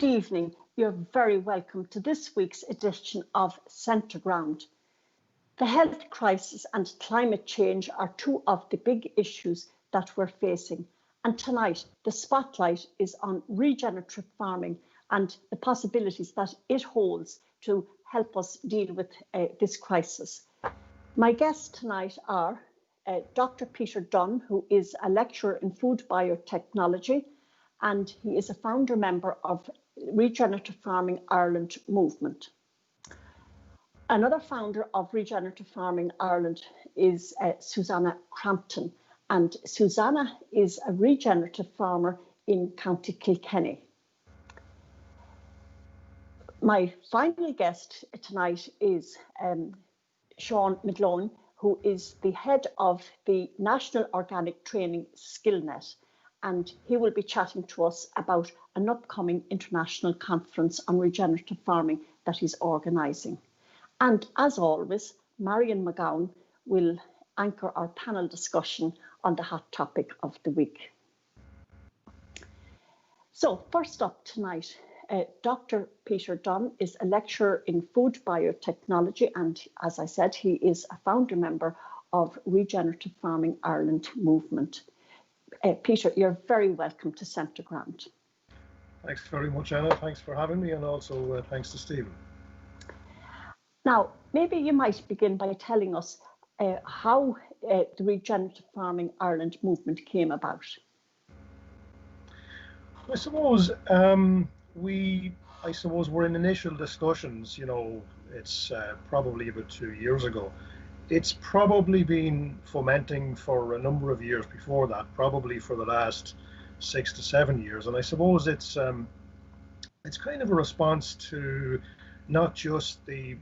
Good evening. You're very welcome to this week's edition of Centre Ground. The health crisis and climate change are two of the big issues that we're facing. And tonight, the spotlight is on regenerative farming and the possibilities that it holds to help us deal with this crisis. My guests tonight are Dr. Peter Dunne, who is a lecturer in Food Biotechnology, and he is a founder member of Regenerative Farming Ireland movement. Another founder of Regenerative Farming Ireland is Susanna Crampton, and Susanna is a regenerative farmer in County Kilkenny. My final guest tonight is Sean McGloin, who is the head of the National Organic Training Skillnet, and he will be chatting to us about an upcoming international conference on regenerative farming that he's organising. And as always, Marion McGowan will anchor our panel discussion on the hot topic of the week. So first up tonight, Dr. Peter Dunne is a lecturer in Food Biotechnology, and as I said, he is a founder member of Regenerative Farming Ireland movement. Peter, you're very welcome to Centre Ground. Thanks very much, Anna. Thanks for having me, and also thanks to Stephen. Now, maybe you might begin by telling us how the Regenerative Farming Ireland movement came about. I suppose we're in initial discussions. You know, it's probably about 2 years ago. It's probably been fomenting for a number of years before that, probably for the last 6 to 7 years. And I suppose it's kind of a response to not just I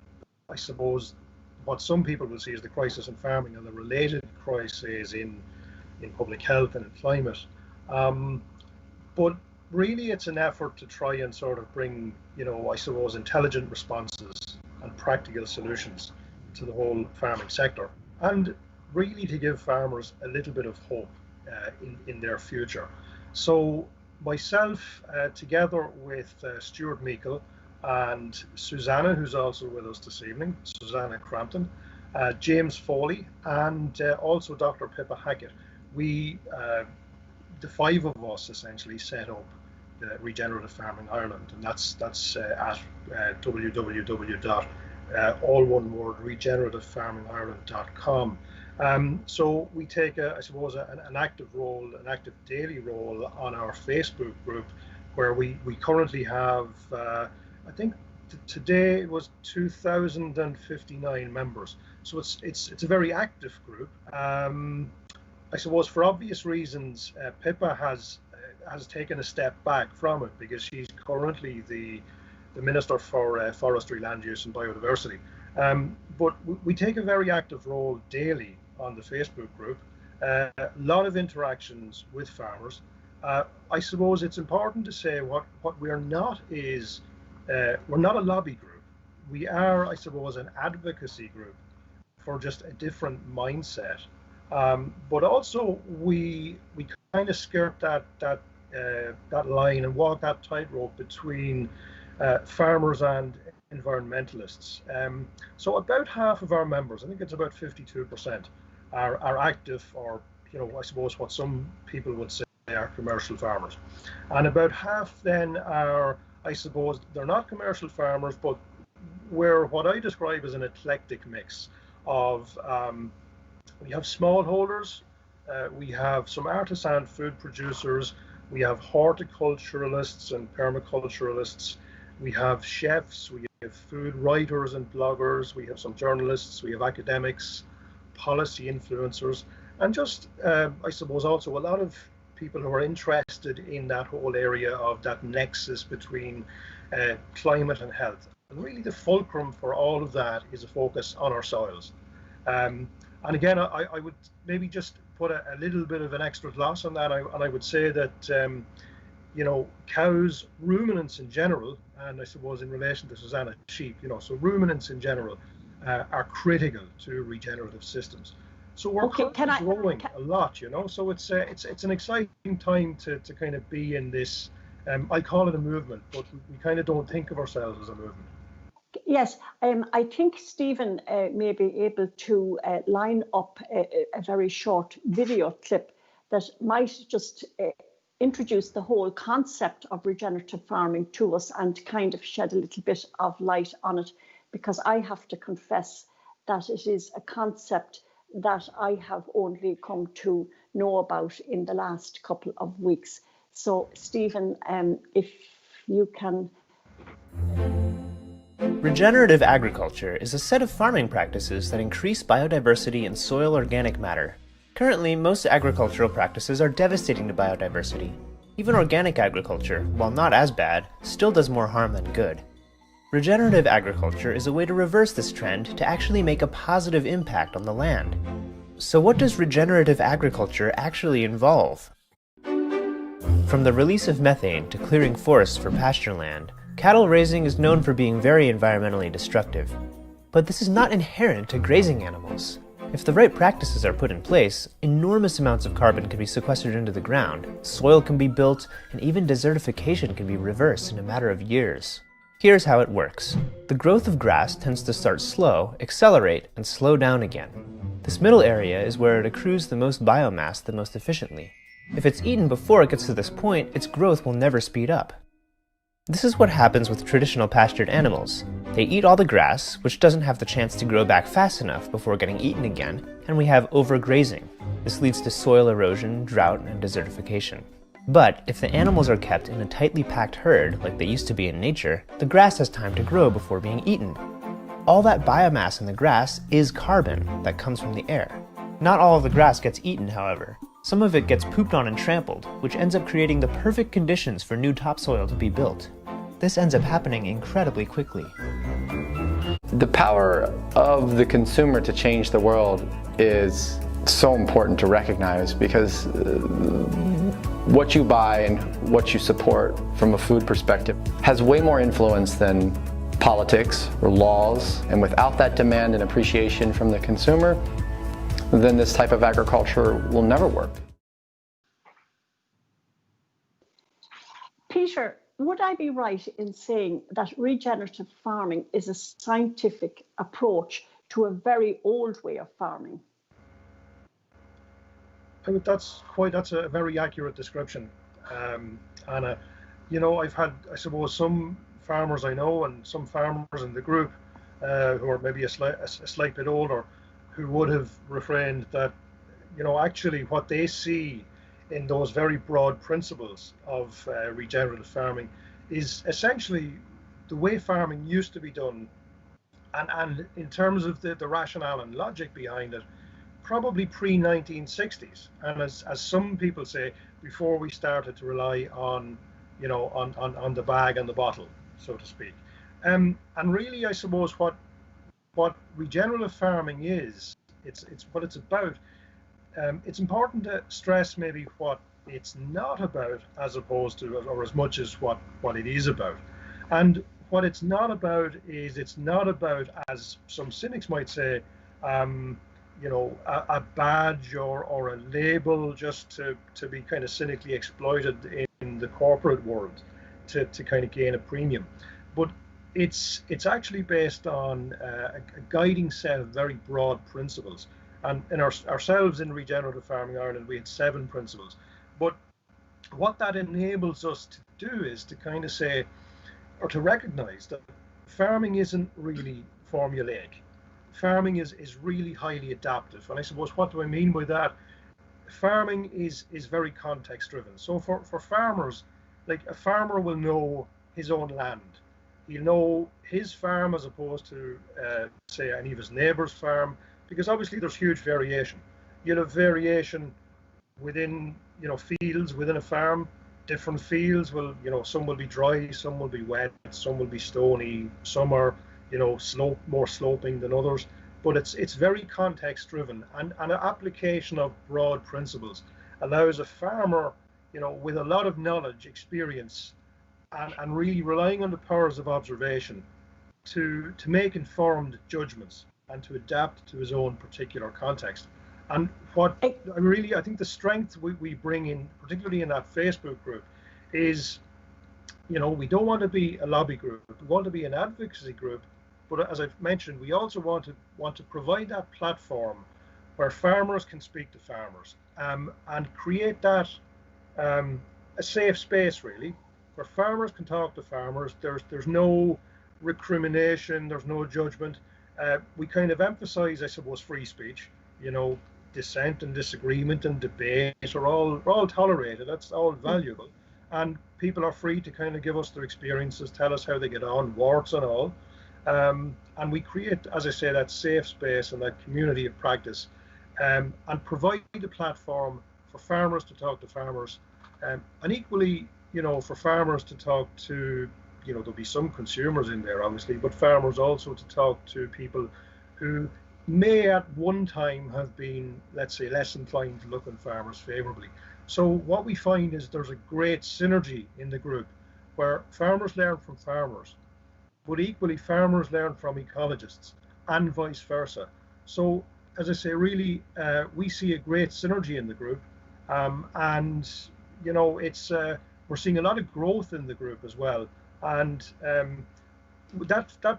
suppose, what some people will see as the crisis in farming and the related crises in public health and in climate. But really it's an effort to try and sort of bring, you know, I suppose, intelligent responses and practical solutions to the whole farming sector, and really to give farmers a little bit of hope in their future. So myself, together with Stuart Meikle and Susanna, who's also with us this evening, Susanna Crampton, James Foley, and also Dr. Pippa Hackett, we, the five of us, essentially set up the Regenerative Farming Ireland, and that's at all one word, regenerativefarmingireland.com. So we take, I suppose, an active role, an active daily role on our Facebook group, where we currently have, I think today it was 2,059 members. So it's a very active group. I suppose for obvious reasons, Pippa has taken a step back from it because she's currently the Minister for Forestry, Land Use and Biodiversity. But we take a very active role daily on the Facebook group, a lot of interactions with farmers. I suppose it's important to say what we're not is, we're not a lobby group. We are, I suppose, an advocacy group for just a different mindset. But also we kind of skirt that line and walk that tightrope between farmers and environmentalists. So about half of our members, I think it's about 52%, are active, or, you know, I suppose what some people would say are commercial farmers. And about half then are, I suppose, they're not commercial farmers, but we're what I describe as an eclectic mix of, we have smallholders, we have some artisan food producers, we have horticulturalists and permaculturalists, we have chefs, we have food writers and bloggers, we have some journalists, we have academics, policy influencers, and just, I suppose, also a lot of people who are interested in that whole area of that nexus between climate and health. And really the fulcrum for all of that is a focus on our soils. And again, I would maybe just put a little bit of an extra gloss on that, and I would say that, you know, cows, ruminants in general, and I suppose in relation to Susanna, sheep, you know, so ruminants in general are critical to regenerative systems. So we're growing a lot, you know, so it's an exciting time to kind of be in this I call it a movement, but we kind of don't think of ourselves as a movement. Yes, I think Stephen may be able to line up a very short video clip that might just introduce the whole concept of regenerative farming to us and kind of shed a little bit of light on it, because I have to confess that it is a concept that I have only come to know about in the last couple of weeks. So Stephen, if you can. Regenerative agriculture is a set of farming practices that increase biodiversity in soil organic matter. Currently, most agricultural practices are devastating to biodiversity. Even organic agriculture, while not as bad, still does more harm than good. Regenerative agriculture is a way to reverse this trend to actually make a positive impact on the land. So what does regenerative agriculture actually involve? From the release of methane to clearing forests for pasture land, cattle raising is known for being very environmentally destructive. But this is not inherent to grazing animals. If the right practices are put in place, enormous amounts of carbon can be sequestered into the ground, soil can be built, and even desertification can be reversed in a matter of years. Here's how it works. The growth of grass tends to start slow, accelerate, and slow down again. This middle area is where it accrues the most biomass the most efficiently. If it's eaten before it gets to this point, its growth will never speed up. This is what happens with traditional pastured animals. They eat all the grass, which doesn't have the chance to grow back fast enough before getting eaten again, and we have overgrazing. This leads to soil erosion, drought, and desertification. But if the animals are kept in a tightly packed herd, like they used to be in nature, the grass has time to grow before being eaten. All that biomass in the grass is carbon that comes from the air. Not all of the grass gets eaten, however. Some of it gets pooped on and trampled, which ends up creating the perfect conditions for new topsoil to be built. This ends up happening incredibly quickly. The power of the consumer to change the world is so important to recognize, because what you buy and what you support from a food perspective has way more influence than politics or laws, and without that demand and appreciation from the consumer, then this type of agriculture will never work. Peter, would I be right in saying that regenerative farming is a scientific approach to a very old way of farming? I think that's a very accurate description, Anna. I've had, I suppose, some farmers I know and some farmers in the group who are maybe a slight bit older, who would have refrained that, actually what they see in those very broad principles of regenerative farming is essentially the way farming used to be done, and in terms of the rationale and logic behind it, probably pre-1960s, and as some people say, before we started to rely on on the bag and the bottle, so to speak. And really, I suppose what regenerative farming is, it's what it's about. It's important to stress maybe what it's not about, as opposed to, or as much as what it is about. And what it's not about is, it's not about, as some cynics might say, a badge or a label just to be kind of cynically exploited in the corporate world to kind of gain a premium. But it's actually based on a guiding set of very broad principles. And in ourselves in Regenerative Farming Ireland, we had 7 principles. But what that enables us to do is to kind of say, or to recognize that farming isn't really formulaic. Farming is really highly adaptive. And I suppose, what do I mean by that? Farming is very context driven. So for farmers, like, a farmer will know his own land. He'll know his farm as opposed to, say, any of his neighbour's farm, because obviously there's huge variation. You'll have variation within, fields within a farm. Different fields will, some will be dry, some will be wet, some will be stony, some are, more sloping than others. But it's very context driven, and an application of broad principles allows a farmer, with a lot of knowledge, experience, and really relying on the powers of observation to make informed judgments and to adapt to his own particular context. And what I think the strength we bring in, particularly in that Facebook group, is we don't want to be a lobby group. We want to be an advocacy group. But as I've mentioned, we also want to provide that platform where farmers can speak to farmers, and create that a safe space, really, where farmers can talk to farmers. There's no recrimination, there's no judgment. We kind of emphasize, I suppose, free speech. Dissent and disagreement and debate are all tolerated. That's all valuable, and people are free to kind of give us their experiences, tell us how they get on, warts and all. And we create, as I say, that safe space and that community of practice, and provide a platform for farmers to talk to farmers, and equally, for farmers to talk to, there'll be some consumers in there, obviously, but farmers also to talk to people who may at one time have been, let's say, less inclined to look on farmers favorably. So what we find is there's a great synergy in the group where farmers learn from farmers, but equally farmers learn from ecologists and vice versa. So, as I say, really, we see a great synergy in the group, and it's we're seeing a lot of growth in the group as well, and that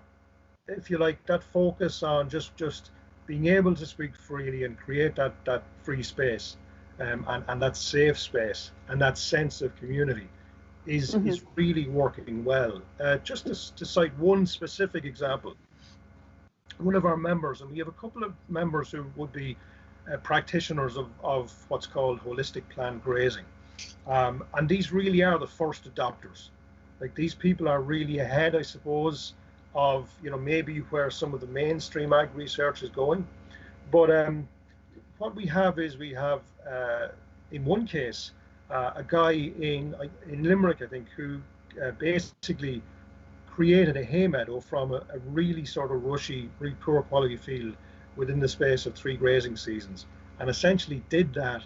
if you like, that focus on just being able to speak freely and create that free space, and that safe space and that sense of community is really working well. Just to cite one specific example, one of our members, and we have a couple of members who would be practitioners of what's called holistic planned grazing, and these really are the first adopters. Like, these people are really ahead, I suppose, of maybe where some of the mainstream ag research is going. But what we have is in one case, a guy in Limerick, I think, who basically created a hay meadow from a really sort of rushy, really poor quality field within the space of 3 grazing seasons, and essentially did that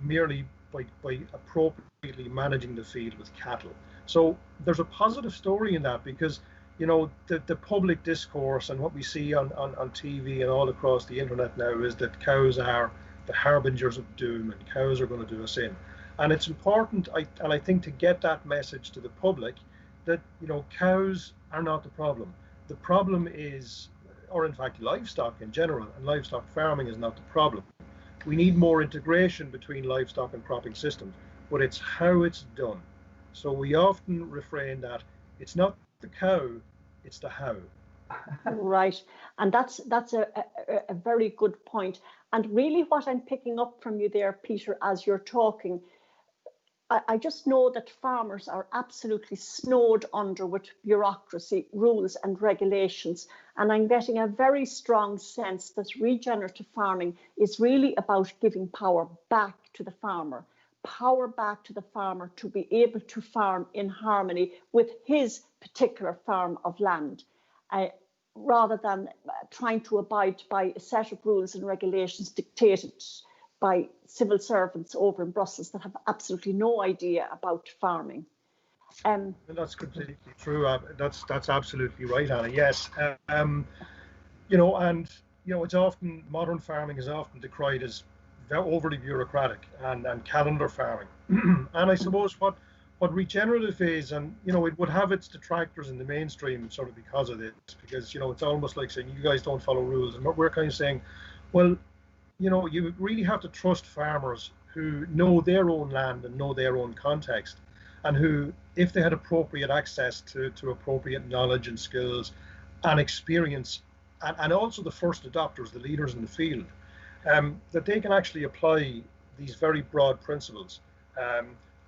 merely by appropriately managing the field with cattle. So there's a positive story in that, because the public discourse and what we see on TV and all across the internet now is that cows are the harbingers of doom and cows are going to do us in. And it's important, I think, to get that message to the public that cows are not the problem. The problem is, or in fact livestock in general, and livestock farming is not the problem. We need more integration between livestock and cropping systems, but it's how it's done. So we often refrain that it's not the cow, it's the how. Right, and that's a very good point. And really what I'm picking up from you there, Peter, as you're talking, I just know that farmers are absolutely snowed under with bureaucracy, rules and regulations. And I'm getting a very strong sense that regenerative farming is really about giving power back to the farmer to be able to farm in harmony with his particular farm of land, rather than trying to abide by a set of rules and regulations dictated by civil servants over in Brussels that have absolutely no idea about farming. And that's completely true. That's absolutely right, Anna. Yes, it's often, modern farming is often decried as overly bureaucratic and calendar farming. And I suppose what regenerative is, and it would have its detractors in the mainstream sort of because of this, because it's almost like saying you guys don't follow rules, and we're kind of saying, well, you really have to trust farmers who know their own land and know their own context, and who, if they had appropriate access to appropriate knowledge and skills and experience, and also the first adopters, the leaders in the field, that they can actually apply these very broad principles,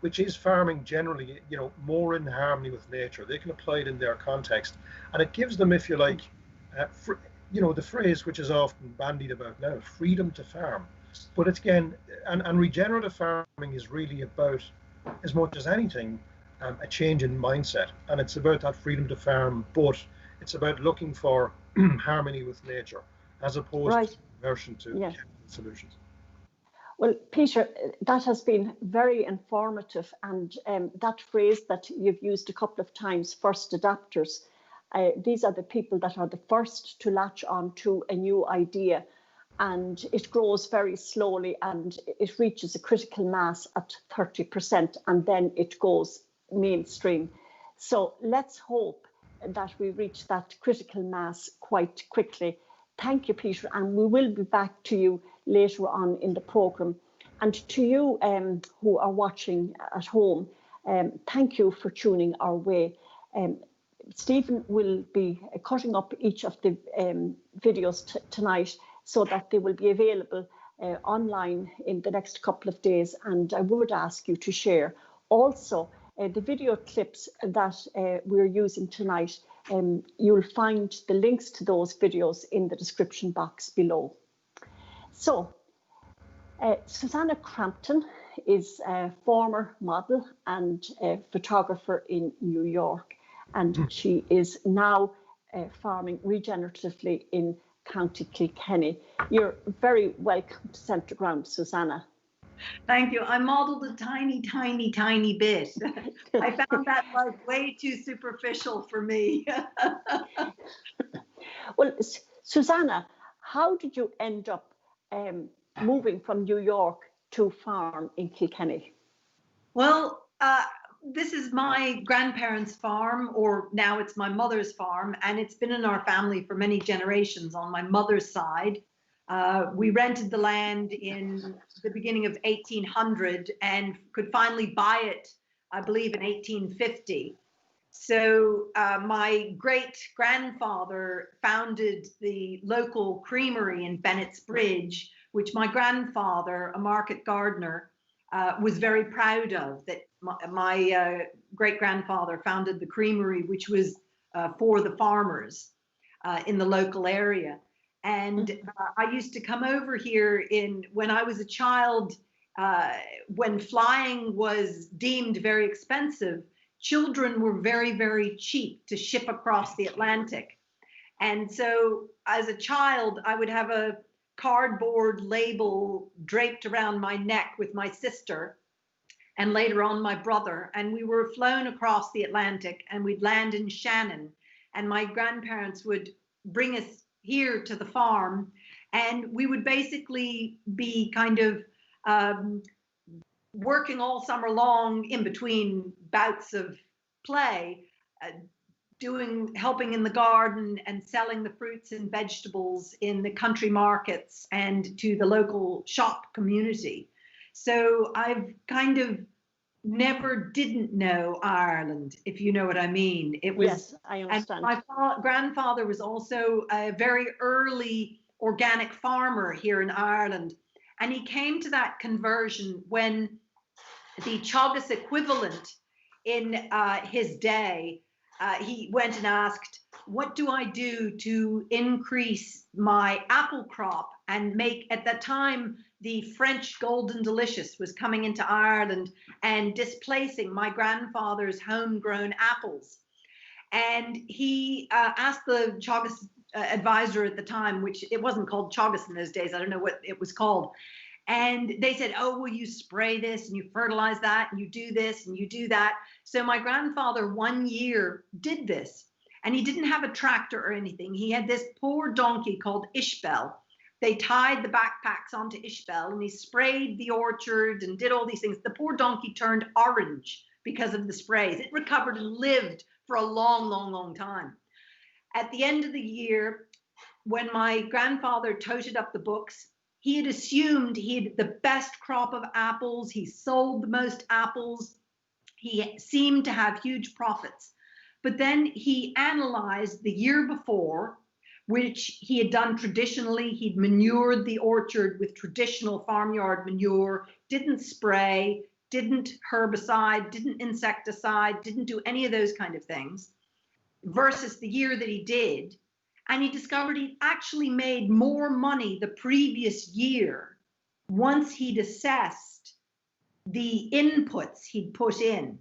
which is farming generally, more in harmony with nature. They can apply it in their context, and it gives them, if you like, the phrase which is often bandied about now, freedom to farm. But it's again, and regenerative farming is really about, as much as anything, a change in mindset. And it's about that freedom to farm, but it's about looking for harmony with nature, as opposed to conversion to solutions. Well, Peter, that has been very informative. And that phrase that you've used a couple of times, first adopters, these are the people that are the first to latch on to a new idea, and it grows very slowly and it reaches a critical mass at 30%, and then it goes mainstream. So let's hope that we reach that critical mass quite quickly. Thank you, Peter, and we will be back to you later on in the programme. And to you who are watching at home, thank you for tuning our way. Stephen will be cutting up each of the videos tonight so that they will be available online in the next couple of days, and I would ask you to share. Also, the video clips that we're using tonight, you'll find the links to those videos in the description box below. So, Susanna Crampton is a former model and photographer in New York, and she is now farming regeneratively in County Kilkenny. You're very welcome to Centre Ground, Susanna. Thank you. I modelled a tiny bit. I found that like way too superficial for me. Well, Susanna, how did you end up moving from New York to farm in Kilkenny? Well, this is my grandparents' farm, or now it's my mother's farm, and it's been in our family for many generations on my mother's side. We rented the land in the beginning of 1800 and could finally buy it, I believe, in 1850. So my great-grandfather founded the local creamery in Bennett's Bridge, which my grandfather, a market gardener, was very proud of, that my great-grandfather founded the creamery, which was for the farmers in the local area. And I used to come over here when I was a child, when flying was deemed very expensive. Children were very, very cheap to ship across the Atlantic. And so as a child, I would have a cardboard label draped around my neck with my sister, and later on my brother, and we were flown across the Atlantic, and we'd land in Shannon, and my grandparents would bring us here to the farm, and we would basically be kind of working all summer long in between bouts of play, helping in the garden and selling the fruits and vegetables in the country markets and to the local shop community. So I've kind of didn't know Ireland, if you know what I mean. It was, yes, I understand. And my grandfather was also a very early organic farmer here in Ireland. And he came to that conversion when the Teagasc equivalent in his day, he went and asked, what do I do to increase my apple crop and make, at that time, the French Golden Delicious was coming into Ireland and displacing my grandfather's homegrown apples. And he asked the Teagasc advisor at the time, which it wasn't called Teagasc in those days, I don't know what it was called. And they said, oh, well, you spray this and you fertilize that and you do this and you do that. So my grandfather 1 year did this, and he didn't have a tractor or anything. He had this poor donkey called Ishbel. They tied the backpacks onto Ishbel, and he sprayed the orchard and did all these things. The poor donkey turned orange because of the sprays. It recovered and lived for a long, long, long time. At the end of the year, when my grandfather toted up the books, he had assumed he had the best crop of apples. He sold the most apples. He seemed to have huge profits. But then he analyzed the year before, which he had done traditionally. He'd manured the orchard with traditional farmyard manure, didn't spray, didn't herbicide, didn't insecticide, didn't do any of those kind of things, versus the year that he did. And he discovered he'd actually made more money the previous year once he'd assessed the inputs he'd put in.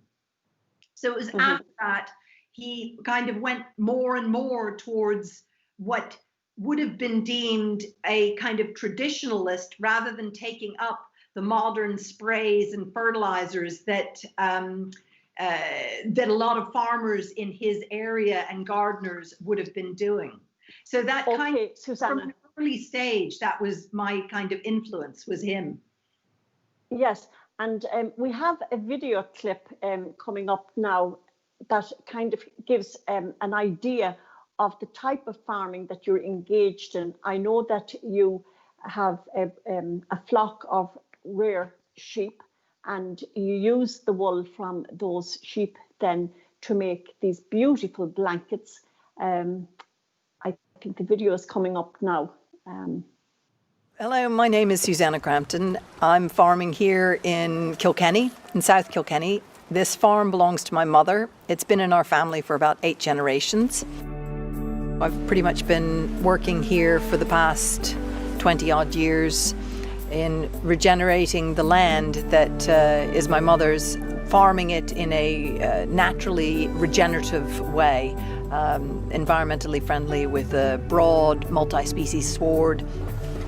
So it was after that he kind of went more and more towards what would have been deemed a kind of traditionalist, rather than taking up the modern sprays and fertilizers that that a lot of farmers in his area and gardeners would have been doing. So that kind of, Susanna, from an early stage, that was my kind of influence, was him. Yes, and we have a video clip coming up now. that kind of gives an idea of the type of farming that you're engaged in. I know that you have a flock of rare sheep, and you use the wool from those sheep then to make these beautiful blankets. I think the video is coming up now. Hello, my name is Susanna Crampton. I'm farming here in Kilkenny, in South Kilkenny. This farm belongs to my mother. It's been in our family for about 8 generations. I've pretty much been working here for the past 20 odd years in regenerating the land that is my mother's, farming it in a naturally regenerative way, environmentally friendly with a broad multi-species sward,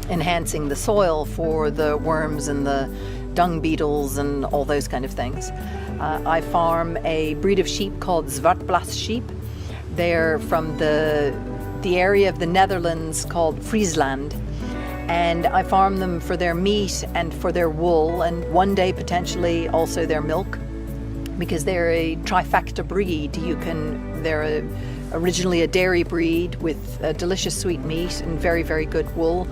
enhancing the soil for the worms and the dung beetles and all those kind of things. I farm a breed of sheep called Zwartblas sheep. They're from the area of the Netherlands called Friesland, and I farm them for their meat and for their wool, and one day potentially also their milk, because they're a trifecta breed. They're originally a dairy breed with delicious sweet meat and very, very good wool,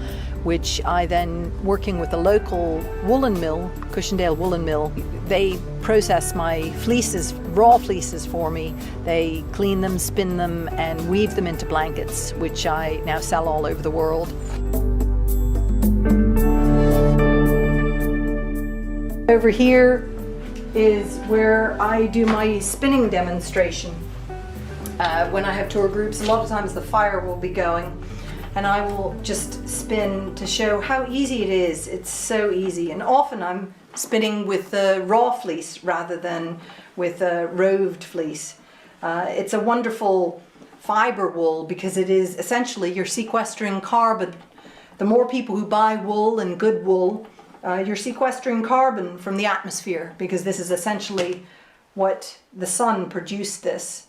which I then, working with a local woolen mill, Cushendale Woolen Mill, they process my fleeces, raw fleeces for me. They clean them, spin them, and weave them into blankets, which I now sell all over the world. Over here is where I do my spinning demonstration. When I have tour groups, a lot of times the fire will be going, and I will just spin to show how easy it is. It's so easy, and often I'm spinning with the raw fleece rather than with a roved fleece. It's a wonderful fiber wool because it is essentially you're sequestering carbon. The more people who buy wool and good wool, you're sequestering carbon from the atmosphere, because this is essentially what the sun produced this,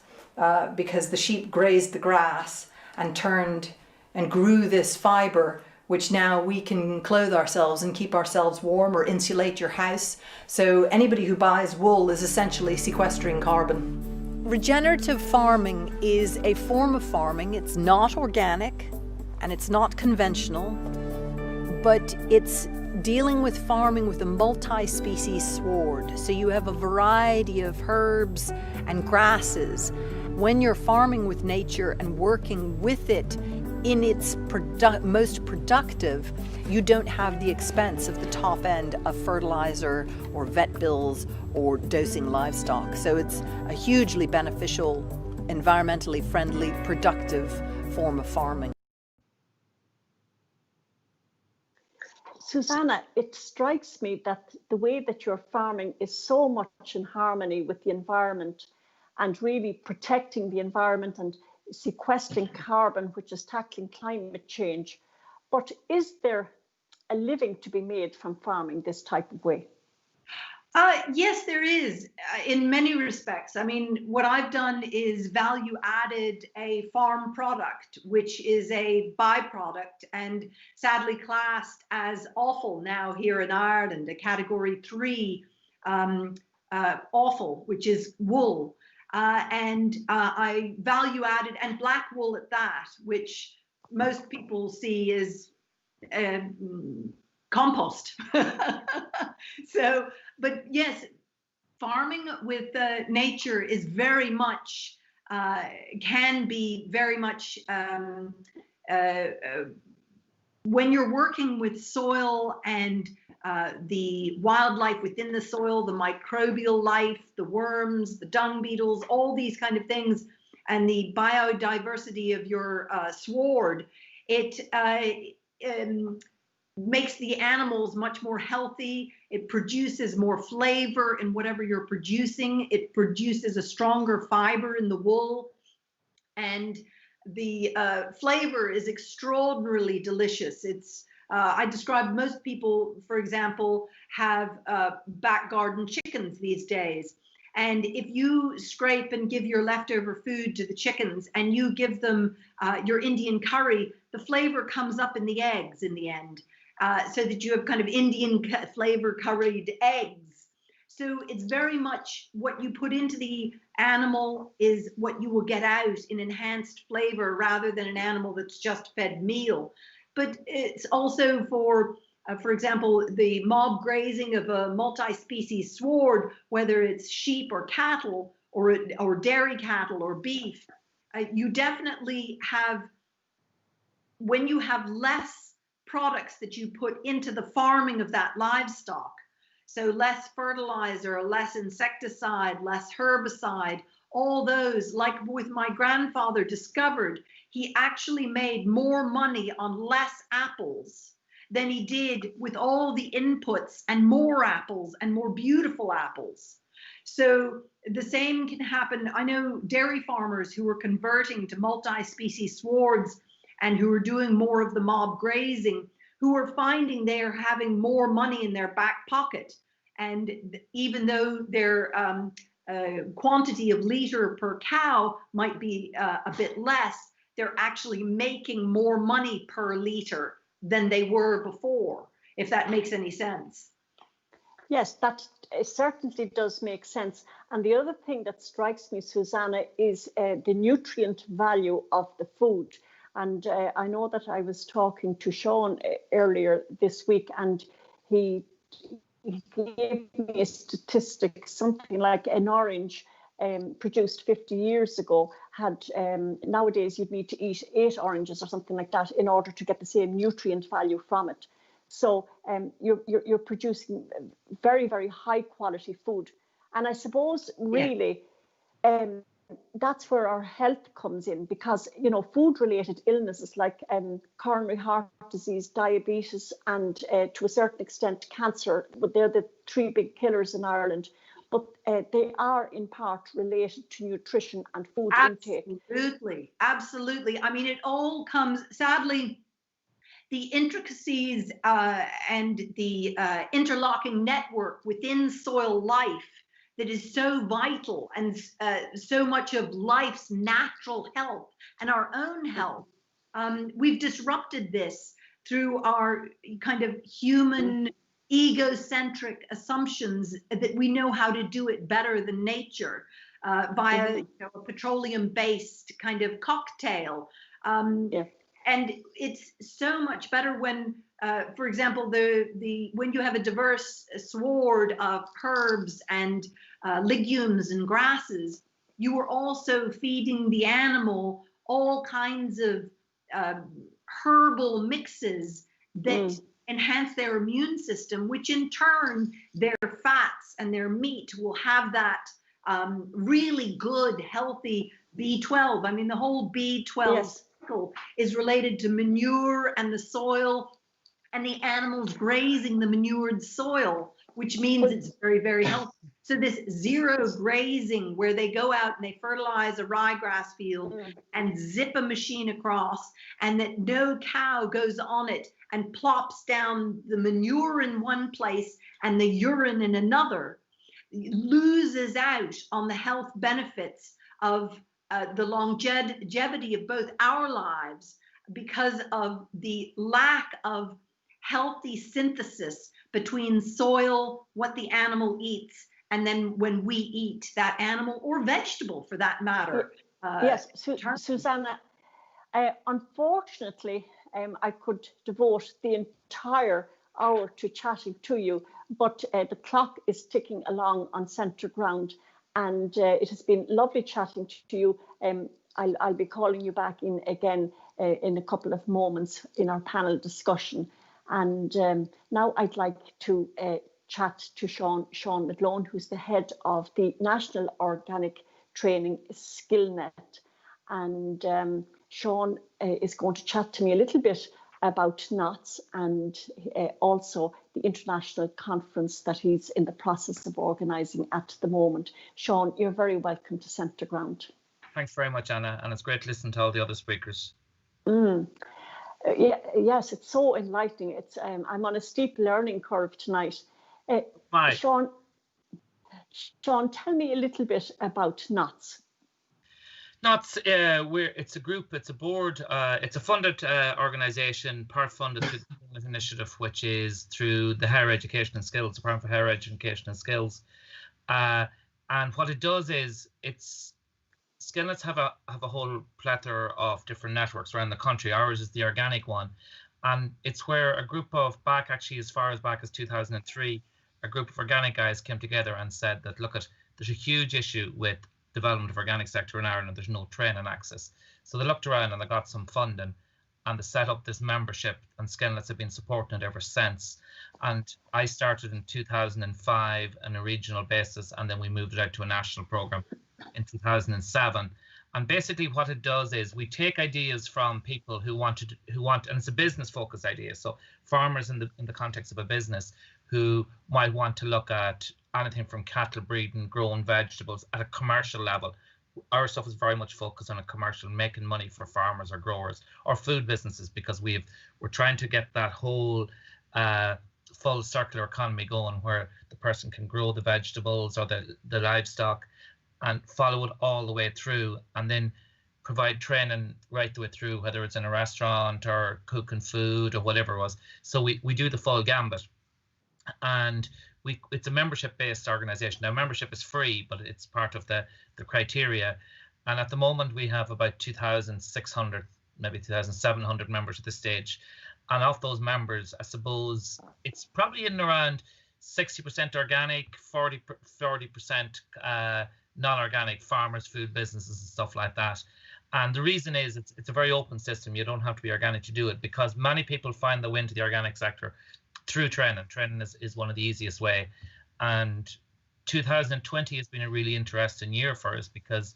because the sheep grazed the grass and turned and grew this fiber, which now we can clothe ourselves and keep ourselves warm or insulate your house. So anybody who buys wool is essentially sequestering carbon. Regenerative farming is a form of farming. It's not organic and it's not conventional, but it's dealing with farming with a multi-species sward. So you have a variety of herbs and grasses. When you're farming with nature and working with it in its most productive, you don't have the expense of the top end of fertilizer or vet bills or dosing livestock. So it's a hugely beneficial, environmentally friendly, productive form of farming. Susanna, it strikes me that the way that you're farming is so much in harmony with the environment and really protecting the environment and sequestering carbon, which is tackling climate change. But is there a living to be made from farming this type of way? Yes, there is, in many respects. I mean, what I've done is value added a farm product, which is a byproduct and sadly classed as offal now here in Ireland, a category 3 offal, which is wool. And I value added, and black wool at that, which most people see as compost. So, but yes, farming with nature is very much, can be very much, when you're working with soil and the wildlife within the soil, the microbial life, the worms, the dung beetles, all these kind of things, and the biodiversity of your sward, it makes the animals much more healthy. It produces more flavor in whatever you're producing. It produces a stronger fiber in the wool, and the flavor is extraordinarily delicious. It's I describe, most people, for example, have back garden chickens these days. And if you scrape and give your leftover food to the chickens and you give them your Indian curry, the flavor comes up in the eggs in the end, so that you have kind of Indian flavor curried eggs. So it's very much what you put into the animal is what you will get out in enhanced flavor rather than an animal that's just fed meal. But it's also for example, the mob grazing of a multi-species sward, whether it's sheep or cattle or dairy cattle or beef. You definitely have, when you have less products that you put into the farming of that livestock, so less fertilizer, less insecticide, less herbicide, all those, like with my grandfather discovered, he actually made more money on less apples than he did with all the inputs and more apples and more beautiful apples. So the same can happen. I know dairy farmers who are converting to multi-species swards and who are doing more of the mob grazing, who are finding they're having more money in their back pocket. And even though their quantity of litre per cow might be a bit less, they're actually making more money per litre than they were before, if that makes any sense. Yes, that certainly does make sense. And the other thing that strikes me, Susanna, is the nutrient value of the food. And I know that I was talking to Sean earlier this week, and he gave me a statistic, something like an orange produced 50 years ago had, nowadays you'd need to eat 8 oranges or something like that in order to get the same nutrient value from it. So you're producing very, very high quality food. And I suppose really that's where our health comes in, because, you know, food related illnesses like coronary heart disease, diabetes, and to a certain extent cancer, but they're the 3 big killers in Ireland. But they are in part related to nutrition and food intake. Absolutely, absolutely. I mean, it all comes, sadly, the intricacies and the interlocking network within soil life that is so vital, and so much of life's natural health and our own health. We've disrupted this through our kind of human egocentric assumptions that we know how to do it better than nature via a petroleum-based kind of cocktail. And it's so much better when, for example, when you have a diverse sward of herbs and legumes and grasses, you are also feeding the animal all kinds of herbal mixes that enhance their immune system, which in turn their fats and their meat will have that really good, healthy B12. I mean, the whole B12 cycle is related to manure and the soil and the animals grazing the manured soil, which means it's very, very healthy. So this zero grazing, where they go out and they fertilize a ryegrass field and zip a machine across, and that no cow goes on it and plops down the manure in one place and the urine in another, loses out on the health benefits of the longevity of both our lives because of the lack of healthy synthesis between soil, what the animal eats, and then when we eat that animal or vegetable for that matter. Yes, Susanna, unfortunately, I could devote the entire hour to chatting to you, but the clock is ticking along on Centre Ground, and it has been lovely chatting to you. I'll be calling you back in again in a couple of moments in our panel discussion. And now I'd like to chat to Sean McGloin, who's the head of the National Organic Training Skillnet. And Sean is going to chat to me a little bit about nuts and also the international conference that he's in the process of organising at the moment. Sean, you're very welcome to Centre Ground. Thanks very much, Anna, and it's great to listen to all the other speakers. Yes, it's so enlightening. It's I'm on a steep learning curve tonight. Sean, tell me a little bit about nuts. Nuts, it's a group, it's a board, it's a funded organisation, part funded through the initiative, which is through the Higher Education and Skills, Department for Higher Education and Skills. And what it does is Skillnets have a whole plethora of different networks around the country. Ours is the organic one, and it's where a group of actually as far as back as 2003, a group of organic guys came together and said that there's a huge issue with development of organic sector in Ireland. There's no training access, so they looked around and they got some funding, and they set up this membership, and Skillnets have been supporting it ever since. And I started in 2005 on a regional basis, and then we moved it out to a national program in 2007. And basically what it does is we take ideas from people who want, and it's a business focused idea. So farmers in the context of a business who might want to look at anything from cattle breeding, growing vegetables at a commercial level. Our stuff is very much focused on a commercial, making money for farmers or growers or food businesses, because we're trying to get that whole full circular economy going, where the person can grow the vegetables or the livestock and follow it all the way through, and then provide training right the way through, whether it's in a restaurant or cooking food or whatever it was. So we do the full gambit, and it's a membership-based organization. Now, membership is free, but it's part of the criteria. And at the moment, we have about 2,600, maybe 2,700 members at this stage. And of those members, I suppose it's probably in around 60% organic, 40% non-organic, farmers, food businesses and stuff like that. And the reason is it's a very open system. You don't have to be organic to do it, because many people find the way into the organic sector through training. Training is one of the easiest way. And 2020 has been a really interesting year for us, because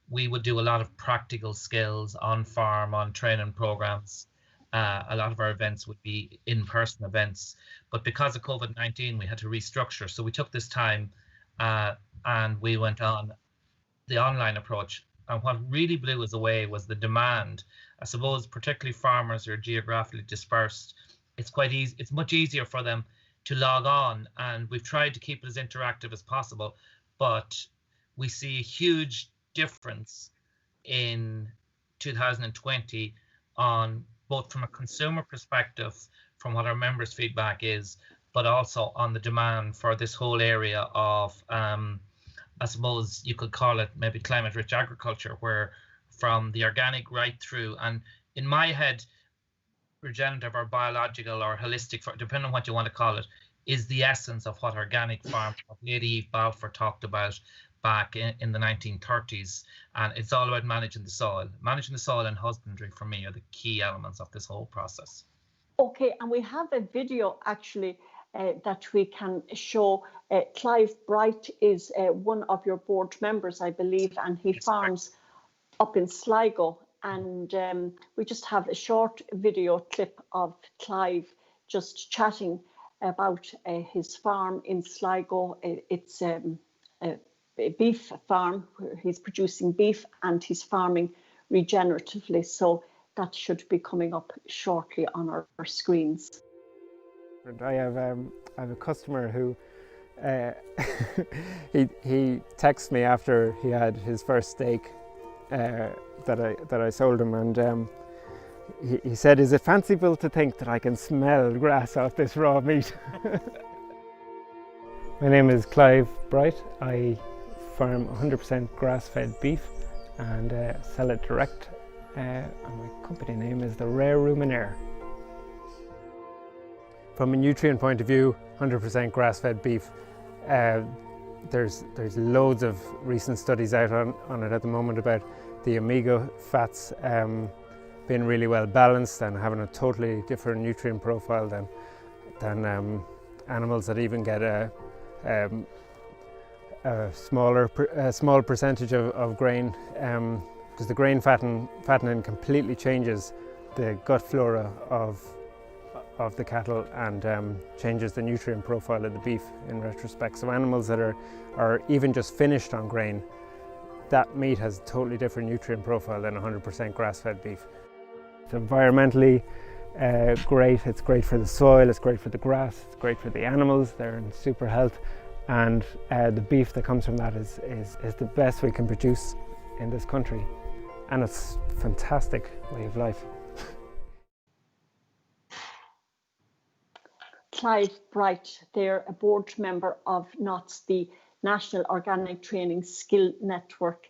we would do a lot of practical skills on farm, on training programs. A lot of our events would be in-person events, but because of COVID-19, we had to restructure. So we took this time and we went on the online approach. And what really blew us away was the demand. I suppose particularly farmers who are geographically dispersed, it's quite easy. It's much easier for them to log on, and we've tried to keep it as interactive as possible. But we see a huge difference in 2020 on both from a consumer perspective, from what our members' feedback is, but also on the demand for this whole area of, I suppose you could call it maybe climate-rich agriculture, where from the organic right through, and in my head, regenerative or biological or holistic, depending on what you want to call it, is the essence of what organic farm, what Lady Eve Balfour talked about back in the 1930s. And it's all about managing the soil. Managing the soil and husbandry, for me, are the key elements of this whole process. Okay, and we have a video actually that we can show. Clive Bright is one of your board members, I believe, and he farms up in Sligo. And we just have a short video clip of Clive just chatting about his farm in Sligo. It's a beef farm where he's producing beef, and he's farming regeneratively. So that should be coming up shortly on our screens. I have a customer who he texted me after he had his first steak that I sold him, and he said, "Is it fanciful to think that I can smell grass off this raw meat?" My name is Clive Bright. I farm 100% grass-fed beef and sell it direct. And my company name is the Rare Ruminaire. From a nutrient point of view, 100% grass-fed beef. There's loads of recent studies out on it at the moment about the omega fats being really well balanced and having a totally different nutrient profile than animals that even get a small percentage of grain, because the grain fattening completely changes the gut flora of the cattle and changes the nutrient profile of the beef in retrospect. So animals that are even just finished on grain, that meat has a totally different nutrient profile than 100% grass-fed beef. It's environmentally great. It's great for the soil, it's great for the grass, it's great for the animals. They're in super health, and the beef that comes from that is the best we can produce in this country, and it's a fantastic way of life. Clive Bright, they're a board member of NOTS, the National Organic Training Skill Network,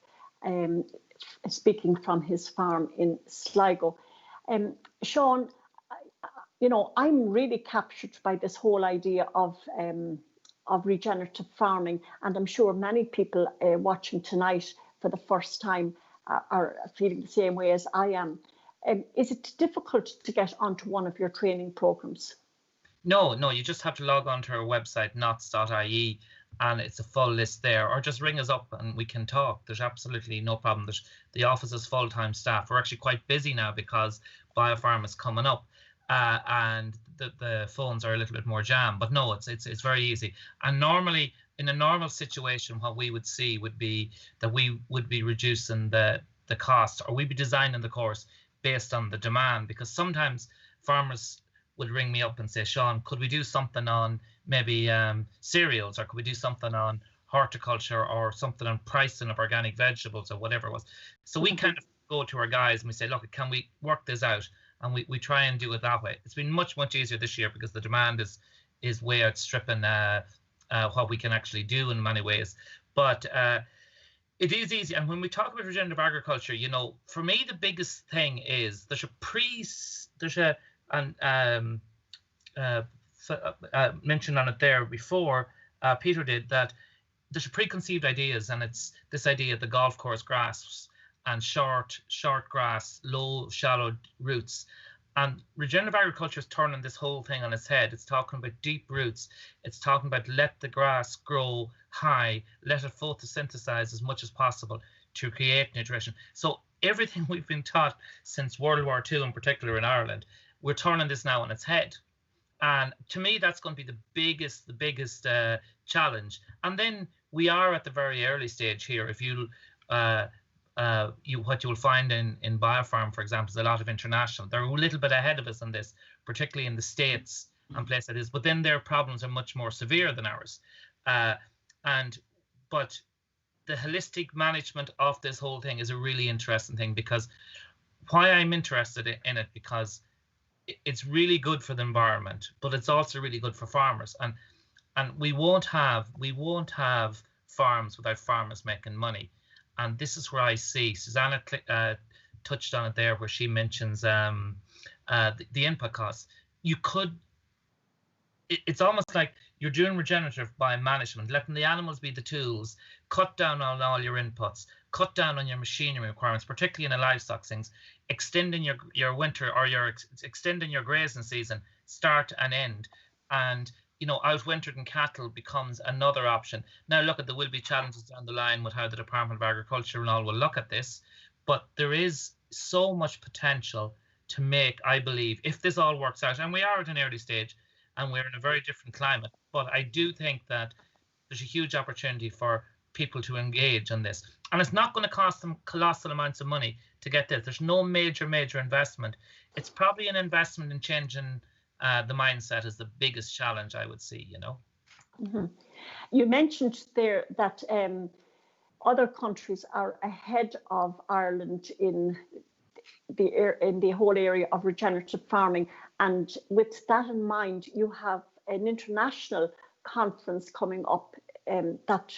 speaking from his farm in Sligo. Sean, I'm really captured by this whole idea of regenerative farming, and I'm sure many people watching tonight for the first time are feeling the same way as I am. Is it difficult to get onto one of your training programs? No, you just have to log on to our website, knots.ie, and it's a full list there, or just ring us up and we can talk. There's absolutely no problem. The office is full-time staff. We're actually quite busy now because BioFarm is coming up, and the phones are a little bit more jammed. But no, it's very easy. And normally, in a normal situation, what we would see would be that we would be reducing the cost, or we'd be designing the course based on the demand, because sometimes farmers would ring me up and say, Sean, could we do something on maybe cereals, or could we do something on horticulture, or something on pricing of organic vegetables, or whatever it was. So we kind of go to our guys and we say, look, can we work this out? And we try and do it that way. It's been much easier this year because the demand is way outstripping what we can actually do in many ways. But it is easy. And when we talk about regenerative agriculture, for me, the biggest thing is mentioned on it there before, Peter did, that there's a preconceived ideas, and it's this idea of the golf course grass and short grass, low, shallow roots. And regenerative agriculture is turning this whole thing on its head. It's talking about deep roots. It's talking about let the grass grow high, let it photosynthesize as much as possible to create nutrition. So everything we've been taught since World War II, in particular in Ireland, we're turning this now on its head. And to me, that's going to be the biggest challenge. And then we are at the very early stage here. If what you'll find in BioFarm, for example, is a lot of international. They're a little bit ahead of us on this, particularly in the States and places like this. But then their problems are much more severe than ours. But the holistic management of this whole thing is a really interesting thing, because why I'm interested in it, because it's really good for the environment, but it's also really good for farmers. And we won't have farms without farmers making money. And this is where I see Susanna touched on it there, where she mentions the input costs. It's almost like you're doing regenerative by management, letting the animals be the tools, cut down on all your inputs, cut down on your machinery requirements, particularly in the livestock things, extending your winter, or extending your grazing season, start and end. And outwintering cattle becomes another option. Now, look, there will be challenges down the line with how the Department of Agriculture and all will look at this, but there is so much potential to make, I believe, if this all works out, and we are at an early stage, and we're in a very different climate, but I do think that there's a huge opportunity for people to engage in this. And it's not going to cost them colossal amounts of money to get this. There's no major investment. It's probably an investment in changing the mindset is the biggest challenge I would see, Mm-hmm. You mentioned there that other countries are ahead of Ireland in the whole area of regenerative farming. And with that in mind, you have an international conference coming up that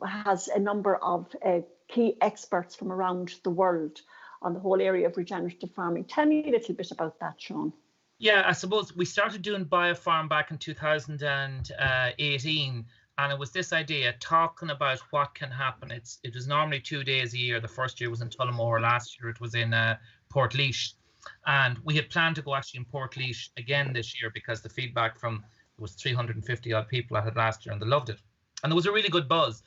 has a number of key experts from around the world on the whole area of regenerative farming. Tell me a little bit about that, Sean. Yeah, I suppose we started doing BioFarm back in 2018, and it was this idea, talking about what can happen. It was normally 2 days a year. The first year was in Tullamore. Last year it was in Portlaoise. And we had planned to go actually in Portlaoise again this year, because the feedback from, it was 350 odd people I had last year, and they loved it. And there was a really good buzz.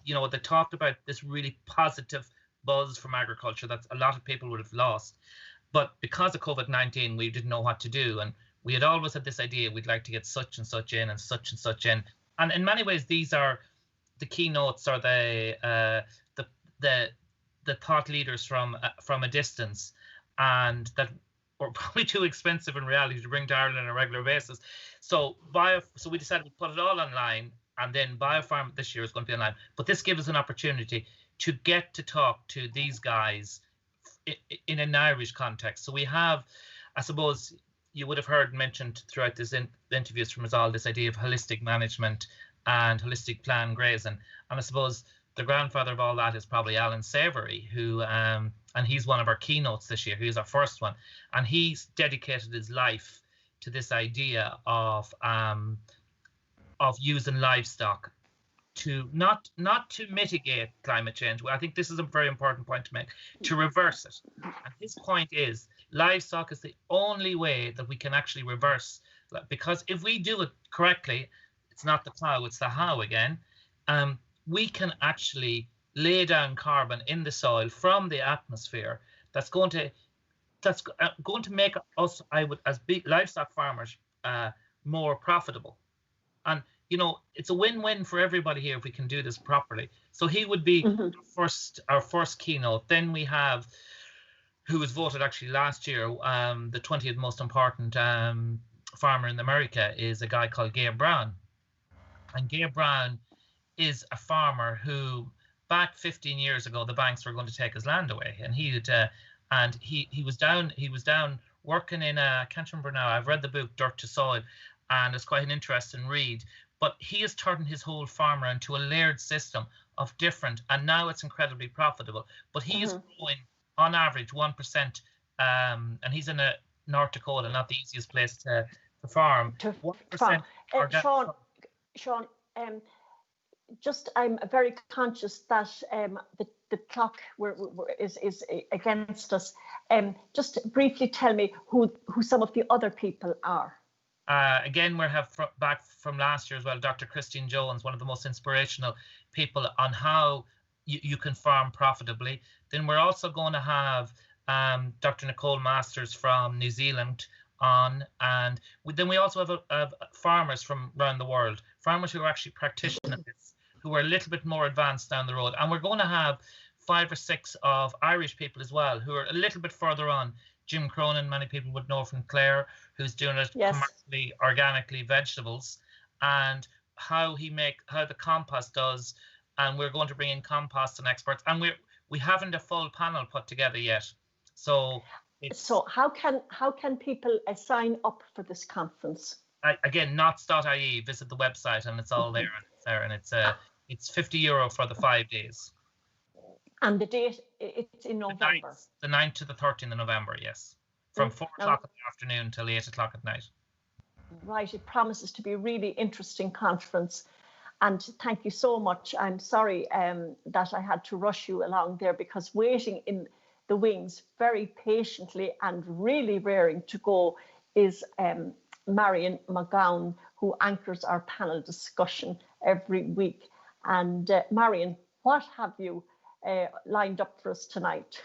They talked about this really positive buzz from agriculture that a lot of people would have lost. But because of COVID-19, we didn't know what to do. And we had always had this idea, we'd like to get such and such in and such in. And in many ways, these are the keynotes, or the thought leaders from a distance, and that were probably too expensive in reality to bring to Ireland on a regular basis. So we decided we'd put it all online, and then BioFarm this year is going to be online. But this gives us an opportunity to get to talk to these guys in an Irish context. So we have, I suppose you would have heard mentioned throughout this interviews from us all, this idea of holistic management and holistic plan grazing. And I suppose the grandfather of all that is probably Alan Savory, who and he's one of our keynotes this year. He's our first one, and he's dedicated his life to this idea of using livestock to not to mitigate climate change. I think this is a very important point to make, to reverse it. And his point is livestock is the only way that we can actually reverse, because if we do it correctly, it's not the plow, it's the how again, we can actually lay down carbon in the soil from the atmosphere that's going to make us, as big livestock farmers, more profitable. And you know, it's a win-win for everybody here if we can do this properly. So he would be our first keynote. Then we have, who was voted actually last year, the 20th most important farmer in America is a guy called Gabe Brown. And Gabe Brown is a farmer who, back 15 years ago, the banks were going to take his land away, and he was down working in I can't remember now. I've read the book Dirt to Soil, and it's quite an interesting read. But he has turned his whole farm around to a layered system of different, and now it's incredibly profitable. But he is growing on average 1%, and he's in North Dakota, not the easiest place to farm. 1% Sean, just I'm very conscious that the clock is against us. Just briefly tell me who some of the other people are. Again, we have back from last year as well, Dr. Christine Jones, one of the most inspirational people on how you can farm profitably. Then we're also going to have Dr. Nicole Masters from New Zealand on, and then we also have farmers from around the world, farmers who are actually practitioners, who are a little bit more advanced down the road. And we're going to have 5 or 6 of Irish people as well, who are a little bit further on. Jim Cronin, many people would know from Clare, who's doing it commercially, organically, vegetables, and how the compost does. And we're going to bring in composting experts, and we haven't a full panel put together yet. So how can people sign up for this conference? Again, knots.ie. Visit the website, and it's all there. And it's €50 for the 5 days. And the date, it's in November. The 9th to the 13th of November, yes. From 4 o'clock in the afternoon till 8 o'clock at night. Right, it promises to be a really interesting conference. And thank you so much. I'm sorry that I had to rush you along there, because waiting in the wings very patiently and really raring to go is Marion McGowan, who anchors our panel discussion every week. And Marion, what have you lined up for us tonight?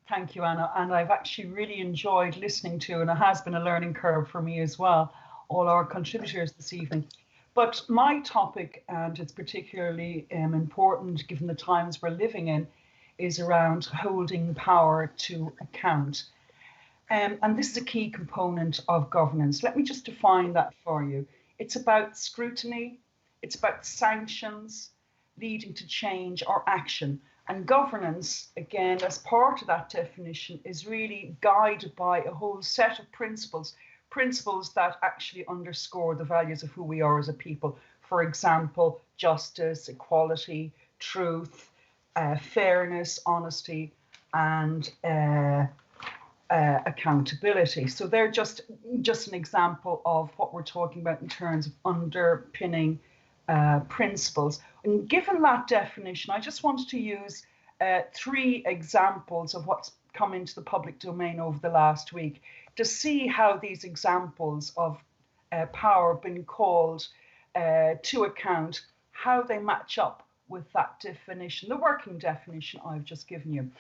Thank you, Anna. And I've actually really enjoyed listening to, and it has been a learning curve for me as well, all our contributors this evening. But my topic, and it's particularly important given the times we're living in, is around holding power to account. And this is a key component of governance. Let me just define that for you. It's about scrutiny, it's about sanctions leading to change or action. And governance, again, as part of that definition, is really guided by a whole set of principles that actually underscore the values of who we are as a people. For example, justice, equality, truth, fairness, honesty, and accountability. So they're just an example of what we're talking about in terms of underpinning principles. And given that definition, I just wanted to use 3 examples of what's come into the public domain over the last week to see how these examples of power being called to account, how they match up with that definition, the working definition I've just given you.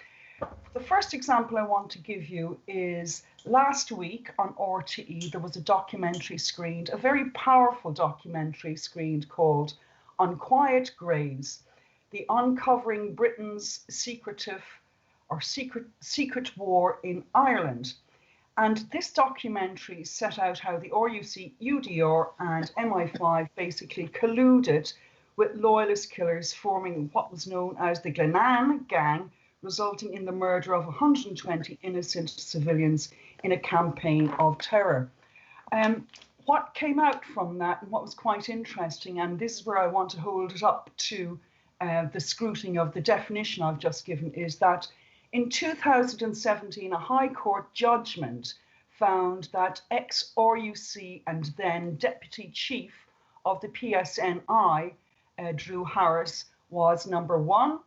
The first example I want to give you is last week on RTE, there was a documentary screened, a very powerful documentary screened called On Quiet Graves, the Uncovering Britain's Secret War in Ireland. And this documentary set out how the RUC, UDR and MI5 basically colluded with loyalist killers, forming what was known as the Glenanne Gang, resulting in the murder of 120 innocent civilians in a campaign of terror. what came out from that, and what was quite interesting, and this is where I want to hold it up to the scrutiny of the definition I've just given, is that in 2017, a High Court judgment found that ex-RUC and then Deputy Chief of the PSNI, Drew Harris, was number one,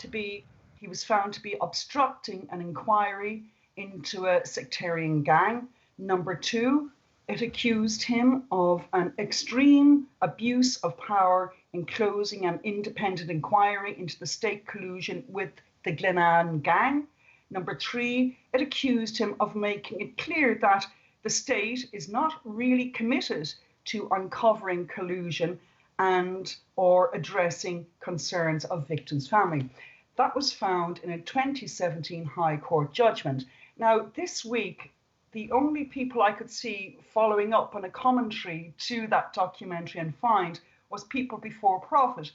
he was found to be obstructing an inquiry into a sectarian gang. Number two, it accused him of an extreme abuse of power in closing an independent inquiry into the state collusion with the Glenanne gang. Number three, it accused him of making it clear that the state is not really committed to uncovering collusion and or addressing concerns of victims' family. That was found in a 2017 High Court judgment. Now, this week, the only people I could see following up on a commentary to that documentary and find was People Before Profit,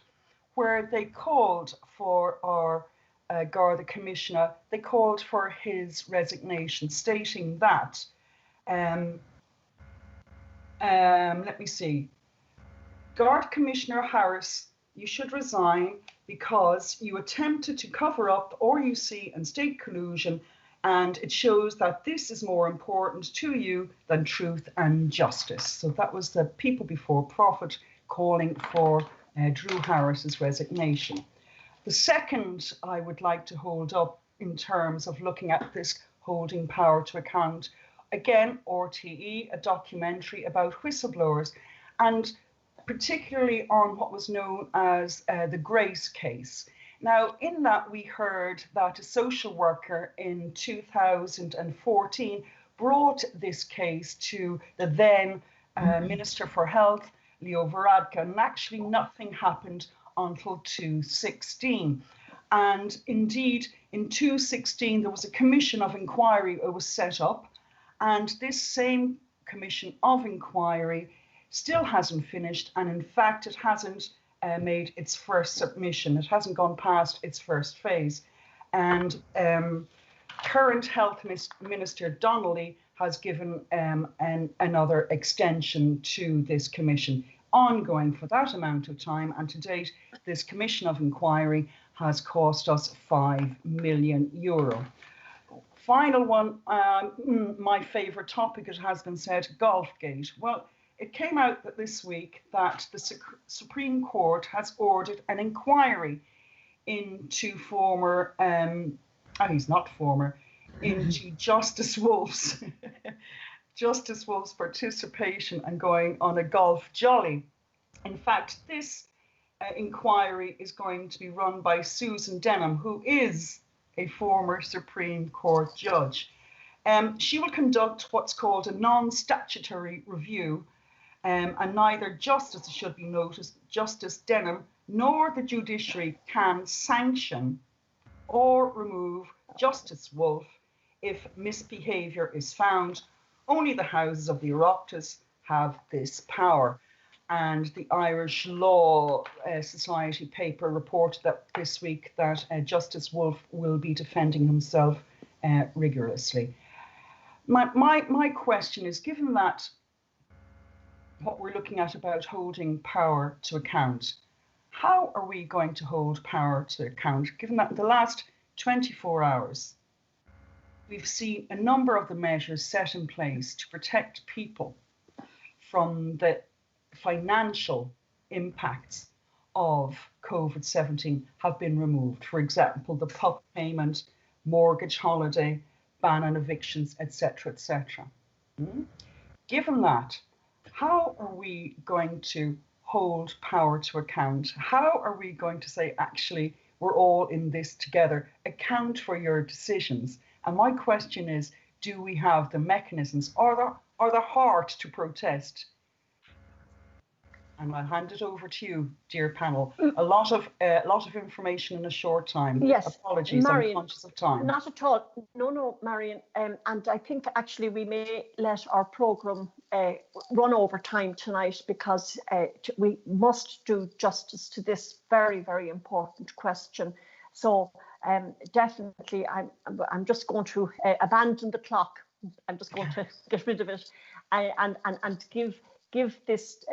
where they called for our Garda Commissioner, they called for his resignation, stating that, let me see, Garda Commissioner Harris, you should resign because you attempted to cover up RUC and state collusion, and it shows that this is more important to you than truth and justice. So that was the People Before Profit calling for Drew Harris's resignation. The second I would like to hold up in terms of looking at this holding power to account, again, RTE, a documentary about whistleblowers, and particularly on what was known as the Grace case. Now, in that, we heard that a social worker in 2014 brought this case to the then Minister for Health, Leo Varadkar, and actually nothing happened until 2016. And indeed, in 2016, there was a commission of inquiry that was set up, and this same commission of inquiry still hasn't finished, and in fact, it hasn't made its first submission. It hasn't gone past its first phase. And current Health Minister Donnelly has given another extension to this commission, ongoing for that amount of time. And to date, this commission of inquiry has cost us €5 million. Final one, my favourite topic, it has been said, Golfgate. Well, it came out that this week that the Supreme Court has ordered an inquiry into into Justice Wolf's Justice Wolf's participation and going on a golf jolly. In fact, this inquiry is going to be run by Susan Denham, who is a former Supreme Court judge. She will conduct what's called a non-statutory review, and neither Justice, it should be noticed, Justice Denham nor the judiciary can sanction or remove Justice Wolf if misbehaviour is found. Only the houses of the Oireachtas have this power. And the Irish Law Society paper reported that this week that Justice Wolf will be defending himself rigorously. My question is, given that what we're looking at about holding power to account, how are we going to hold power to account, given that in the last 24 hours, we've seen a number of the measures set in place to protect people from the financial impacts of COVID-19 have been removed. For example, the PUP payment, mortgage holiday, ban on evictions, etc., etc. Given that, how are we going to hold power to account? How are we going to say, actually, we're all in this together, account for your decisions? And my question is, do we have the mechanisms or the heart to protest? And I'll hand it over to you, dear panel. A lot of information in a short time. Yes, apologies, Marion, I'm conscious of time. Not at all. No, Marion. And I think actually we may let our programme run over time tonight, because we must do justice to this very, very important question. So definitely, I'm just going to abandon the clock I'm just going to get rid of it, and give this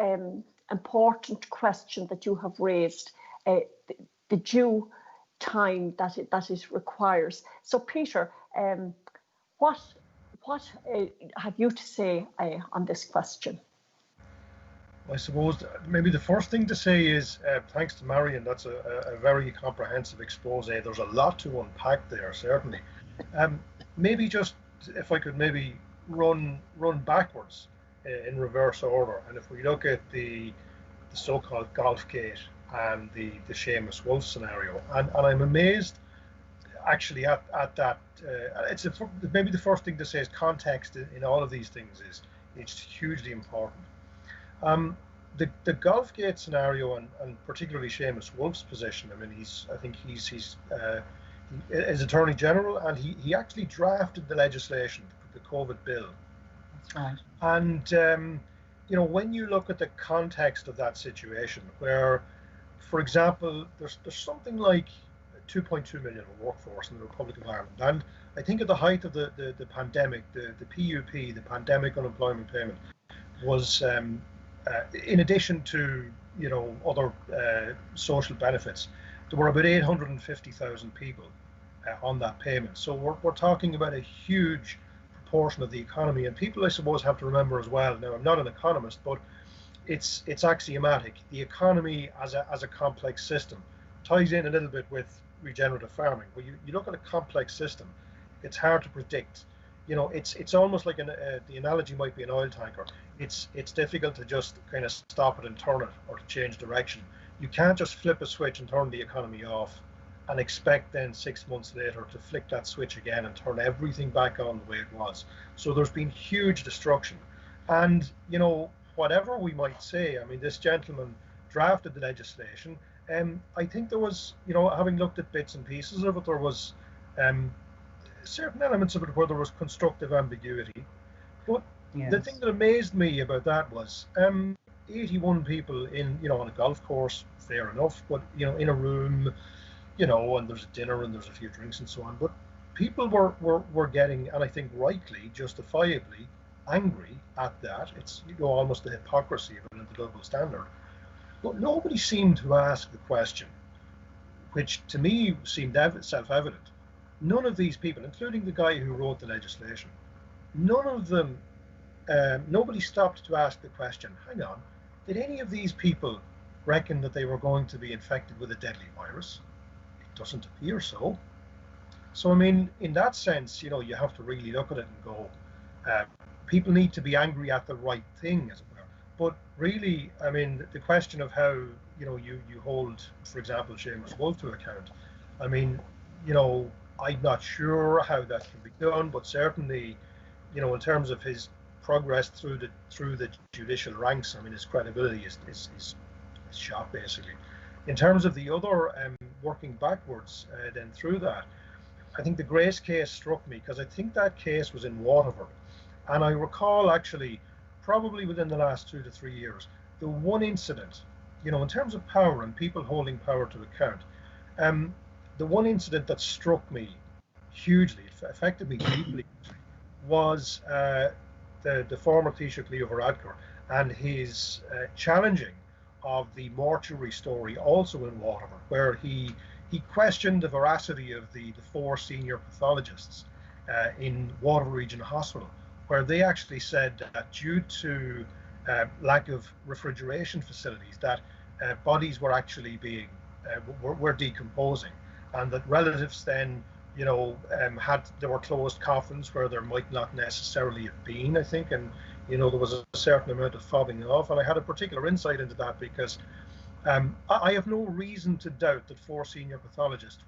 important question that you have raised the due time that it requires. So, Peter, what have you to say on this question? I suppose maybe the first thing to say is thanks to Marion. That's a very comprehensive expose. There's a lot to unpack there, certainly. Maybe just if I could maybe run backwards in reverse order, and if we look at the so-called golf gate and the Seamus Wolf scenario, and I'm amazed actually at that. Maybe the first thing to say is context in all of these things it's hugely important. The golf gate scenario and particularly Seamus Wolf's position. I mean, he's as Attorney General, and he actually drafted the legislation, the COVID bill. That's right. And when you look at the context of that situation, where, for example, there's something like 2.2 million of workforce in the Republic of Ireland, and I think at the height of the pandemic, the PUP, the Pandemic Unemployment Payment, was in addition to other social benefits, there were about 850,000 people on that payment. So we're talking about a huge proportion of the economy, and people, I suppose, have to remember as well. Now, I'm not an economist, but it's axiomatic. The economy as a complex system ties in a little bit with regenerative farming. When you look at a complex system, it's hard to predict. It's almost like the analogy might be an oil tanker. It's difficult to just kind of stop it and turn it, or to change direction. You can't just flip a switch and turn the economy off and expect then 6 months later to flick that switch again and turn everything back on the way it was. So there's been huge destruction. And, whatever we might say, I mean, this gentleman drafted the legislation. I think there was, having looked at bits and pieces of it, there was certain elements of it where there was constructive ambiguity. But Yes. the thing that amazed me about that was 81 people on a golf course, fair enough, but in a room, and there's a dinner and there's a few drinks and so on. But people were getting, and I think rightly, justifiably, angry at that. It's almost the hypocrisy of it and the double standard. But nobody seemed to ask the question, which to me seemed self-evident. None of these people, including the guy who wrote the legislation, none of them, nobody stopped to ask the question, hang on, did any of these people reckon that they were going to be infected with a deadly virus? It doesn't appear so. So, I mean, in that sense, you have to really look at it and go, people need to be angry at the right thing, as it were. But really, I mean, the question of how, you hold, for example, Seamus Wolf to account, I mean, I'm not sure how that can be done, but certainly, in terms of his progress through the judicial ranks, I mean, his credibility is shot, basically. In terms of the other, working backwards then through that, I think the Grace case struck me, because I think that case was in Waterford, and I recall actually, probably within the last 2 to 3 years, the one incident, in terms of power and people holding power to account, the one incident that struck me hugely, affected me deeply, was the former Taoiseach Leo Varadkar and his challenging of the mortuary story, also in Waterford, where he questioned the veracity of the 4 senior pathologists in Waterford Regional Hospital, where they actually said that due to lack of refrigeration facilities, that bodies were actually were decomposing, and that relatives then there were closed coffins where there might not necessarily have been, I think, and there was a certain amount of fobbing off, and I had a particular insight into that because I have no reason to doubt that 4 senior pathologists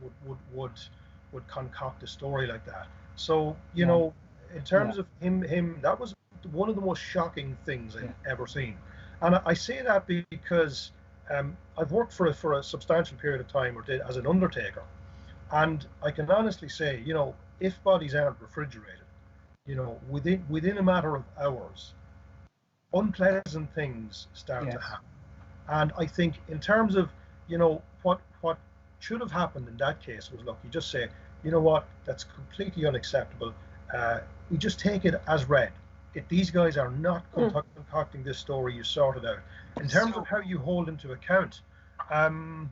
would concoct a story like that. So in terms of him, that was one of the most shocking things I've ever seen, and I say that because I've worked for a substantial period of time, or did, as an undertaker. And I can honestly say, if bodies aren't refrigerated, within a matter of hours, unpleasant things start to happen. And I think in terms of, what should have happened in that case was, look, you just say, you know what, that's completely unacceptable. we just take it as read. These guys are not concocting this story. You sort it out. In terms of how you hold into account, I'm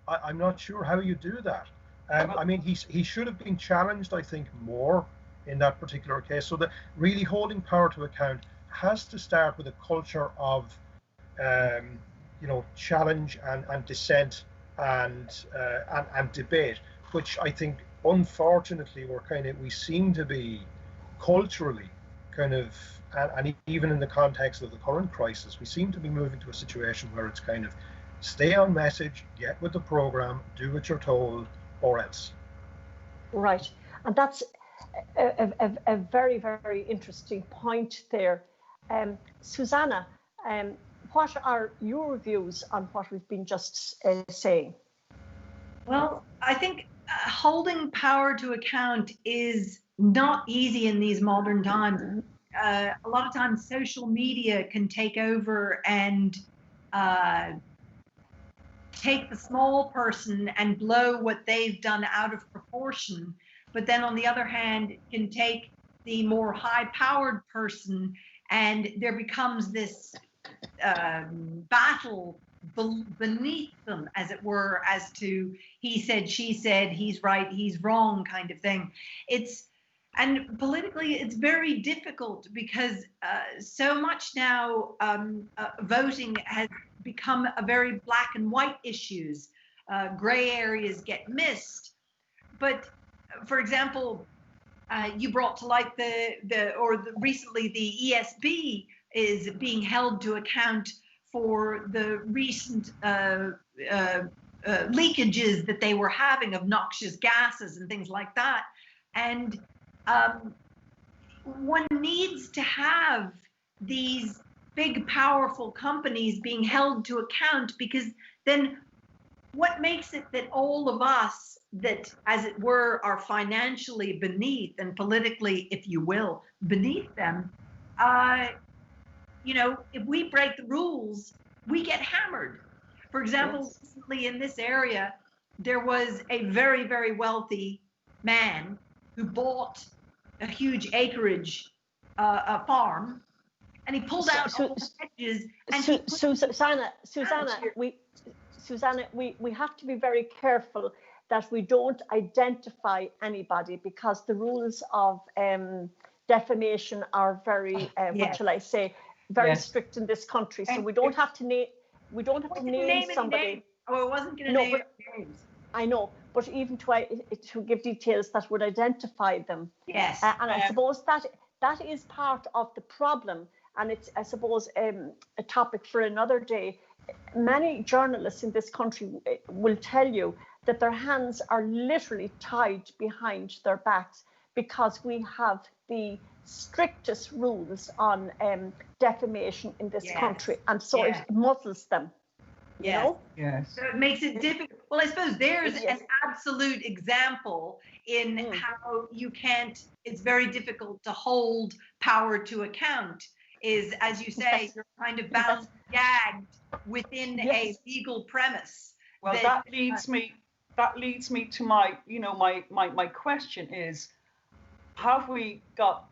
not sure how you do that. I mean, he should have been challenged, I think, more in that particular case. So that really holding power to account has to start with a culture of, challenge and dissent and debate, which I think, unfortunately, we seem to be culturally kind of, and even in the context of the current crisis, we seem to be moving to a situation where it's kind of stay on message, get with the program, do what you're told, or else. Right, and that's a very, very interesting point there. Susanna, what are your views on what we've been just saying? Well, I think holding power to account is not easy in these modern times. A lot of times social media can take over and take the small person and blow what they've done out of proportion. But then on the other hand, can take the more high-powered person, and there becomes this battle beneath them, as it were, as to he said, she said, he's right, he's wrong kind of thing. And politically, it's very difficult because so much now voting has become a very black and white issues. Gray areas get missed. But for example, you brought to light recently the ESB is being held to account for the recent leakages that they were having of noxious gases and things like that. And one needs to have these big, powerful companies being held to account, because then what makes it that all of us that, as it were, are financially beneath and politically, if you will, beneath them, if we break the rules, we get hammered. For example, recently in this area, there was a very, very wealthy man who bought a huge acreage, a farm, and he pulled out all the hedges. And Susanna, we have to be very careful that we don't identify anybody, because the rules of defamation are very, what shall I say, very strict in this country. So we don't have to name. We don't have to name somebody. Oh, I wasn't going to name names. I know, but even to give details that would identify them. Yes. And I suppose that is part of the problem, and it's, I suppose, a topic for another day. Many journalists in this country will tell you that their hands are literally tied behind their backs, because we have the strictest rules on defamation in this country, and so it muzzles them. You know? Yes. So it makes it difficult. Well, I suppose there's an absolute example in how you can't, it's very difficult to hold power to account, is, as you say, you're kind of bound, gagged within a legal premise. Well, that leads me to my, my question is, have we got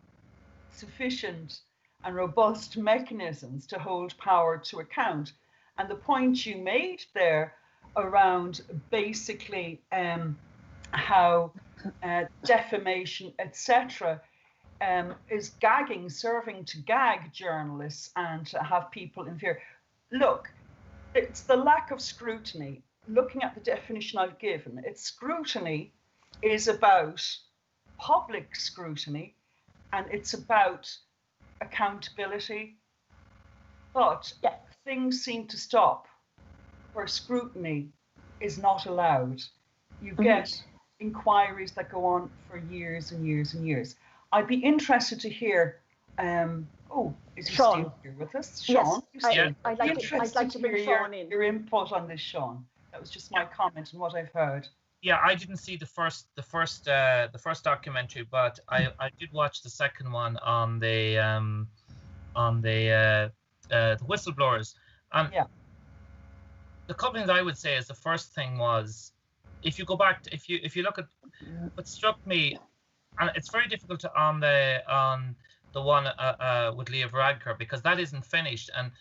sufficient and robust mechanisms to hold power to account? And the point you made there around basically how defamation, etc., is serving to gag journalists and to have people in fear. Look, it's the lack of scrutiny. Looking at the definition I've given, scrutiny is about public scrutiny, and it's about accountability. But things seem to stop where scrutiny is not allowed. You get inquiries that go on for years and years and years. I'd be interested to hear, is he still here with us? Sean? Yes, I'd like to bring Sean in. Your input on this, Sean. That was just my comment on what I've heard. Yeah, I didn't see the first documentary, but I did watch the second one on the whistleblowers. The couple things I would say is, the first thing was, if you go back to, if you look at what struck me, and it's very difficult to on the one with Leah Varadkar, because that isn't finished, and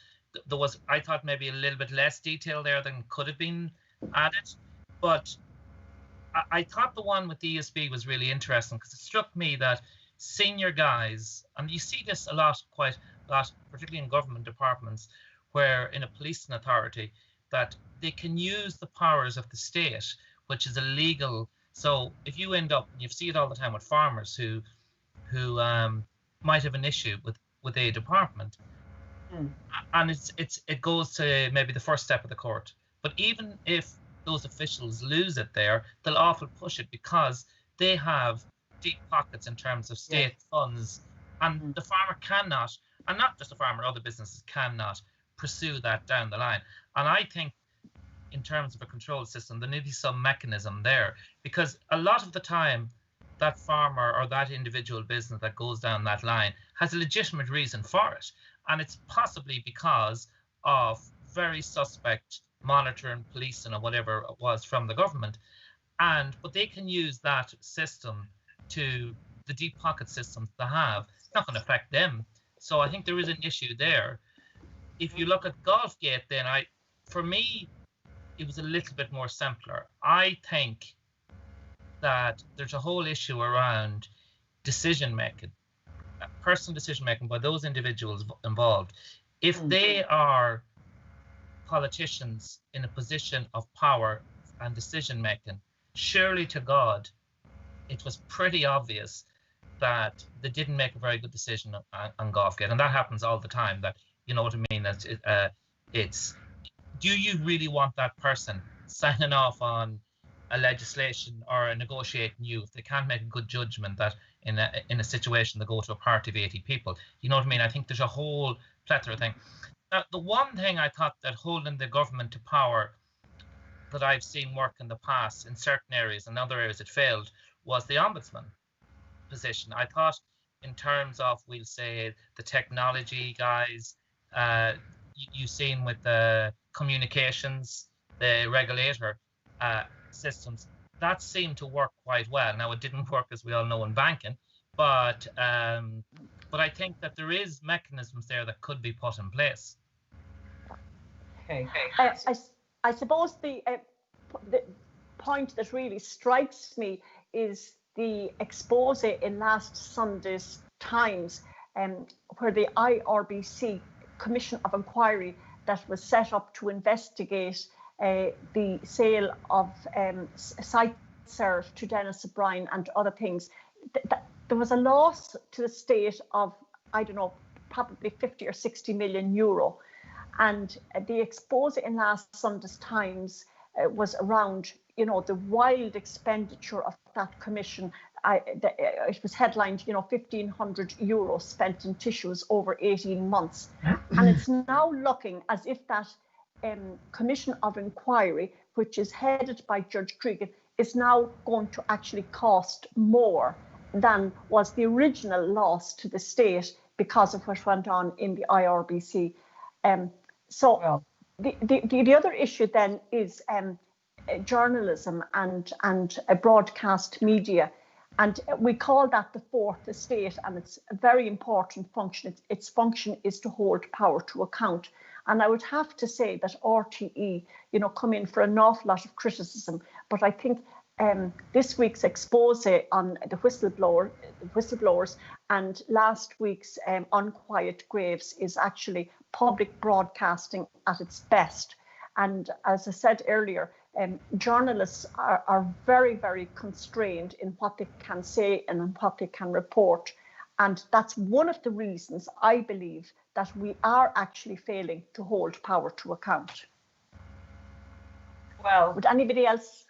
there was, I thought, maybe a little bit less detail there than could have been added. But I thought the one with the ESB was really interesting, because it struck me that senior guys, and you see this quite a lot, particularly in government departments, where in a policing authority, that they can use the powers of the state, which is illegal. So if you end up, you see it all the time with farmers who might have an issue with a department, and it goes to maybe the first step of the court. But even if those officials lose it there, they'll often push it because they have deep pockets in terms of state funds, and the farmer cannot, and not just the farmer, other businesses cannot pursue that down the line. And I think in terms of a control system, there needs to be some mechanism there, because a lot of the time that farmer or that individual business that goes down that line has a legitimate reason for it, and it's possibly because of very suspect monitoring, policing, or whatever it was from the government, but they can use that system to the deep pocket systems they have. It's not going to affect them. So I think there is an issue there. If you look at Golfgate, then for me, it was a little bit more simpler. I think that there's a whole issue around decision making, personal decision making by those individuals involved. If they are politicians in a position of power and decision making, surely to God, it was pretty obvious that they didn't make a very good decision on Golfgate, and that happens all the time. That, you know what I mean? That it's, do you really want that person signing off on a legislation or negotiating you if they can't make a good judgment that in a situation they go to a party of 80 people? You know what I mean? I think there's a whole plethora of things. Now, the one thing I thought that holding the government to power that I've seen work in the past in certain areas, and other areas it failed, was the ombudsman position. I thought in terms of, we'll say, the technology guys, you've seen with the communications, the regulator systems, that seemed to work quite well. Now, it didn't work, as we all know, in banking, but I think that there is mechanisms there that could be put in place. Okay. I suppose the point that really strikes me is the expose in last Sunday's Times, where the IRBC Commission of Inquiry that was set up to investigate the sale of SiteServe to Dennis O'Brien and other things. There was a loss to the state of, I don't know, probably 50 or 60 million euro. And the expose in last Sunday's Times was around, the wild expenditure of that commission. It was headlined, 1,500 euros spent in tissues over 18 months. And it's now looking as if that commission of inquiry, which is headed by Judge Cregan, is now going to actually cost more than was the original loss to the state because of what went on in the IRBC. The other issue then is journalism and broadcast media. And we call that the fourth estate, and it's a very important function. Its function is to hold power to account. And I would have to say that RTE, come in for an awful lot of criticism. But I think this week's expose on the whistleblowers and last week's Unquiet Graves is actually public broadcasting at its best. And as I said earlier, journalists are very, very constrained in what they can say and what they can report. And that's one of the reasons I believe that we are actually failing to hold power to account. Well, would anybody else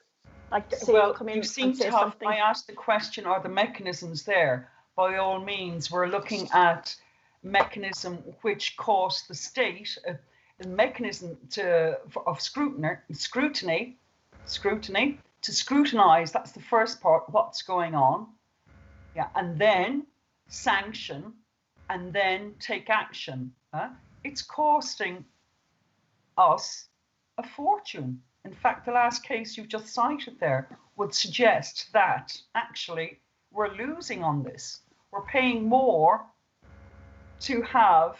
like to say, come in and say something? I asked the question, are the mechanisms there? By all means, we're looking at mechanism which costs the state a mechanism of scrutiny to scrutinize. That's the first part, what's going on, and then sanction, and then take action. It's costing us a fortune. In fact, the last case you've just cited there would suggest that actually we're losing on this. We're paying more to have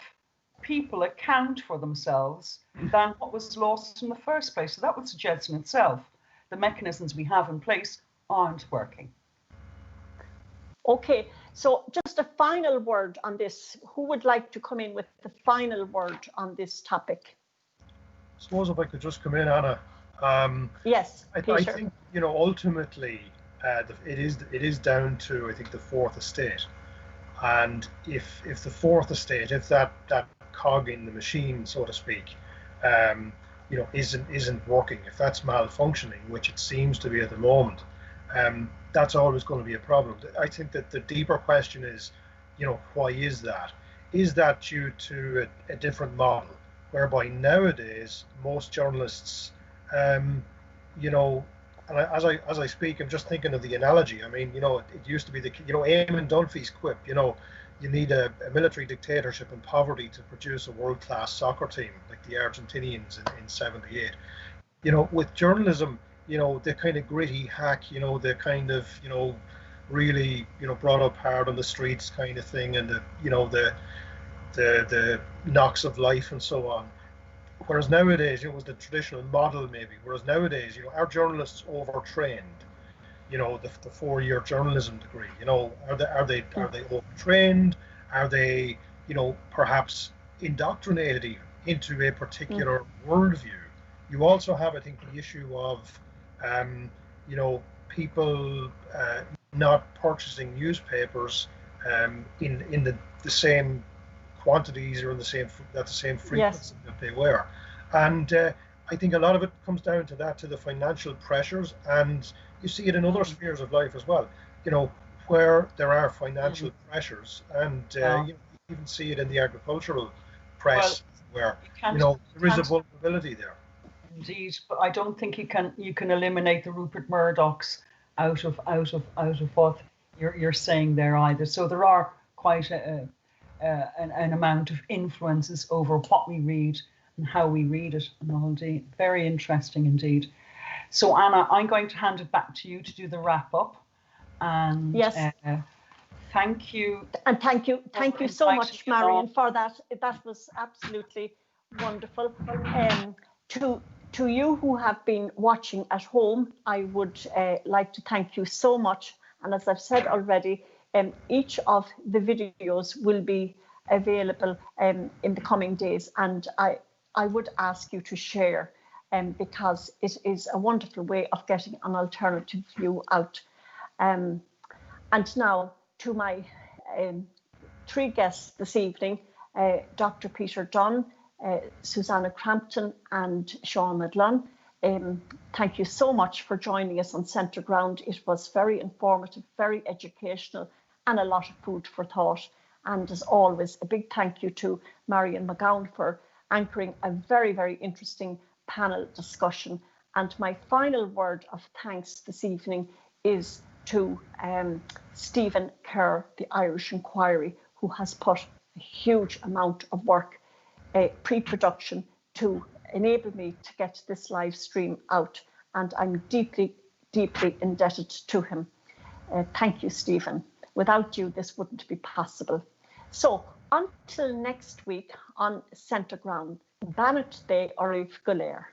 people account for themselves than what was lost in the first place. So that would suggest in itself the mechanisms we have in place aren't working. Okay, so just a final word on this. Who would like to come in with the final word on this topic? I suppose if I could just come in, Anna. Yes, I think, you know, ultimately it is down to, I think, the fourth estate. And if the fourth estate, if that cog in the machine, so to speak, you know, isn't working, if that's malfunctioning, which it seems to be at the moment, that's always going to be a problem. I think that the deeper question is, you know, why is that? Is that due to a different model, whereby nowadays most journalists, you know, and as I speak, I'm just thinking of the analogy. I mean, you know, it used to be Eamon Dunphy's quip, you know, you need a military dictatorship and poverty to produce a world-class soccer team like the Argentinians in '78. You know, with journalism, you know, the kind of gritty hack, you know, the kind of, you know, really, you know, brought up hard on the streets kind of thing, and the, you know, the knocks of life and so on. Whereas nowadays, you know, it was the traditional model maybe. Whereas nowadays, you know, our journalists overtrained. You know, the 4-year journalism degree. You know, are they overtrained? Are they, you know, perhaps indoctrinated even into a particular worldview? You also have, I think, the issue of, you know, people not purchasing newspapers in the same quantities or in the same frequency Yes. that they were, and I think a lot of it comes down to that, to the financial pressures, and you see it in other spheres of life as well. You know, where there are financial pressures, and you even see it in the agricultural press, where you know there is a vulnerability there. Indeed, but I don't think you can eliminate the Rupert Murdochs out of what you're saying there either. So there are quite an amount of influences over what we read and how we read it, and all. Very interesting indeed. So Anna, I'm going to hand it back to you to do the wrap up. And yes, thank you. And thank you so much, Marion, for that. That was absolutely wonderful. To you who have been watching at home, I would like to thank you so much. And as I've said already, each of the videos will be available in the coming days. And I would ask you to share, because it is a wonderful way of getting an alternative view out. And now to my 3 guests this evening, Dr. Peter Dunne, Susanna Crampton and Sean McGloin. Thank you so much for joining us on Centre Ground. It was very informative, very educational, and a lot of food for thought. And as always, a big thank you to Marion McGowan for anchoring a very, very interesting panel discussion. And my final word of thanks this evening is to Stephen Kerr, the Irish Inquiry, who has put a huge amount of work, pre-production, to enable me to get this live stream out. And I'm deeply, deeply indebted to him. Thank you, Stephen. Without you, this wouldn't be possible. So until next week on Centre Ground, Bannet Day or Go léir.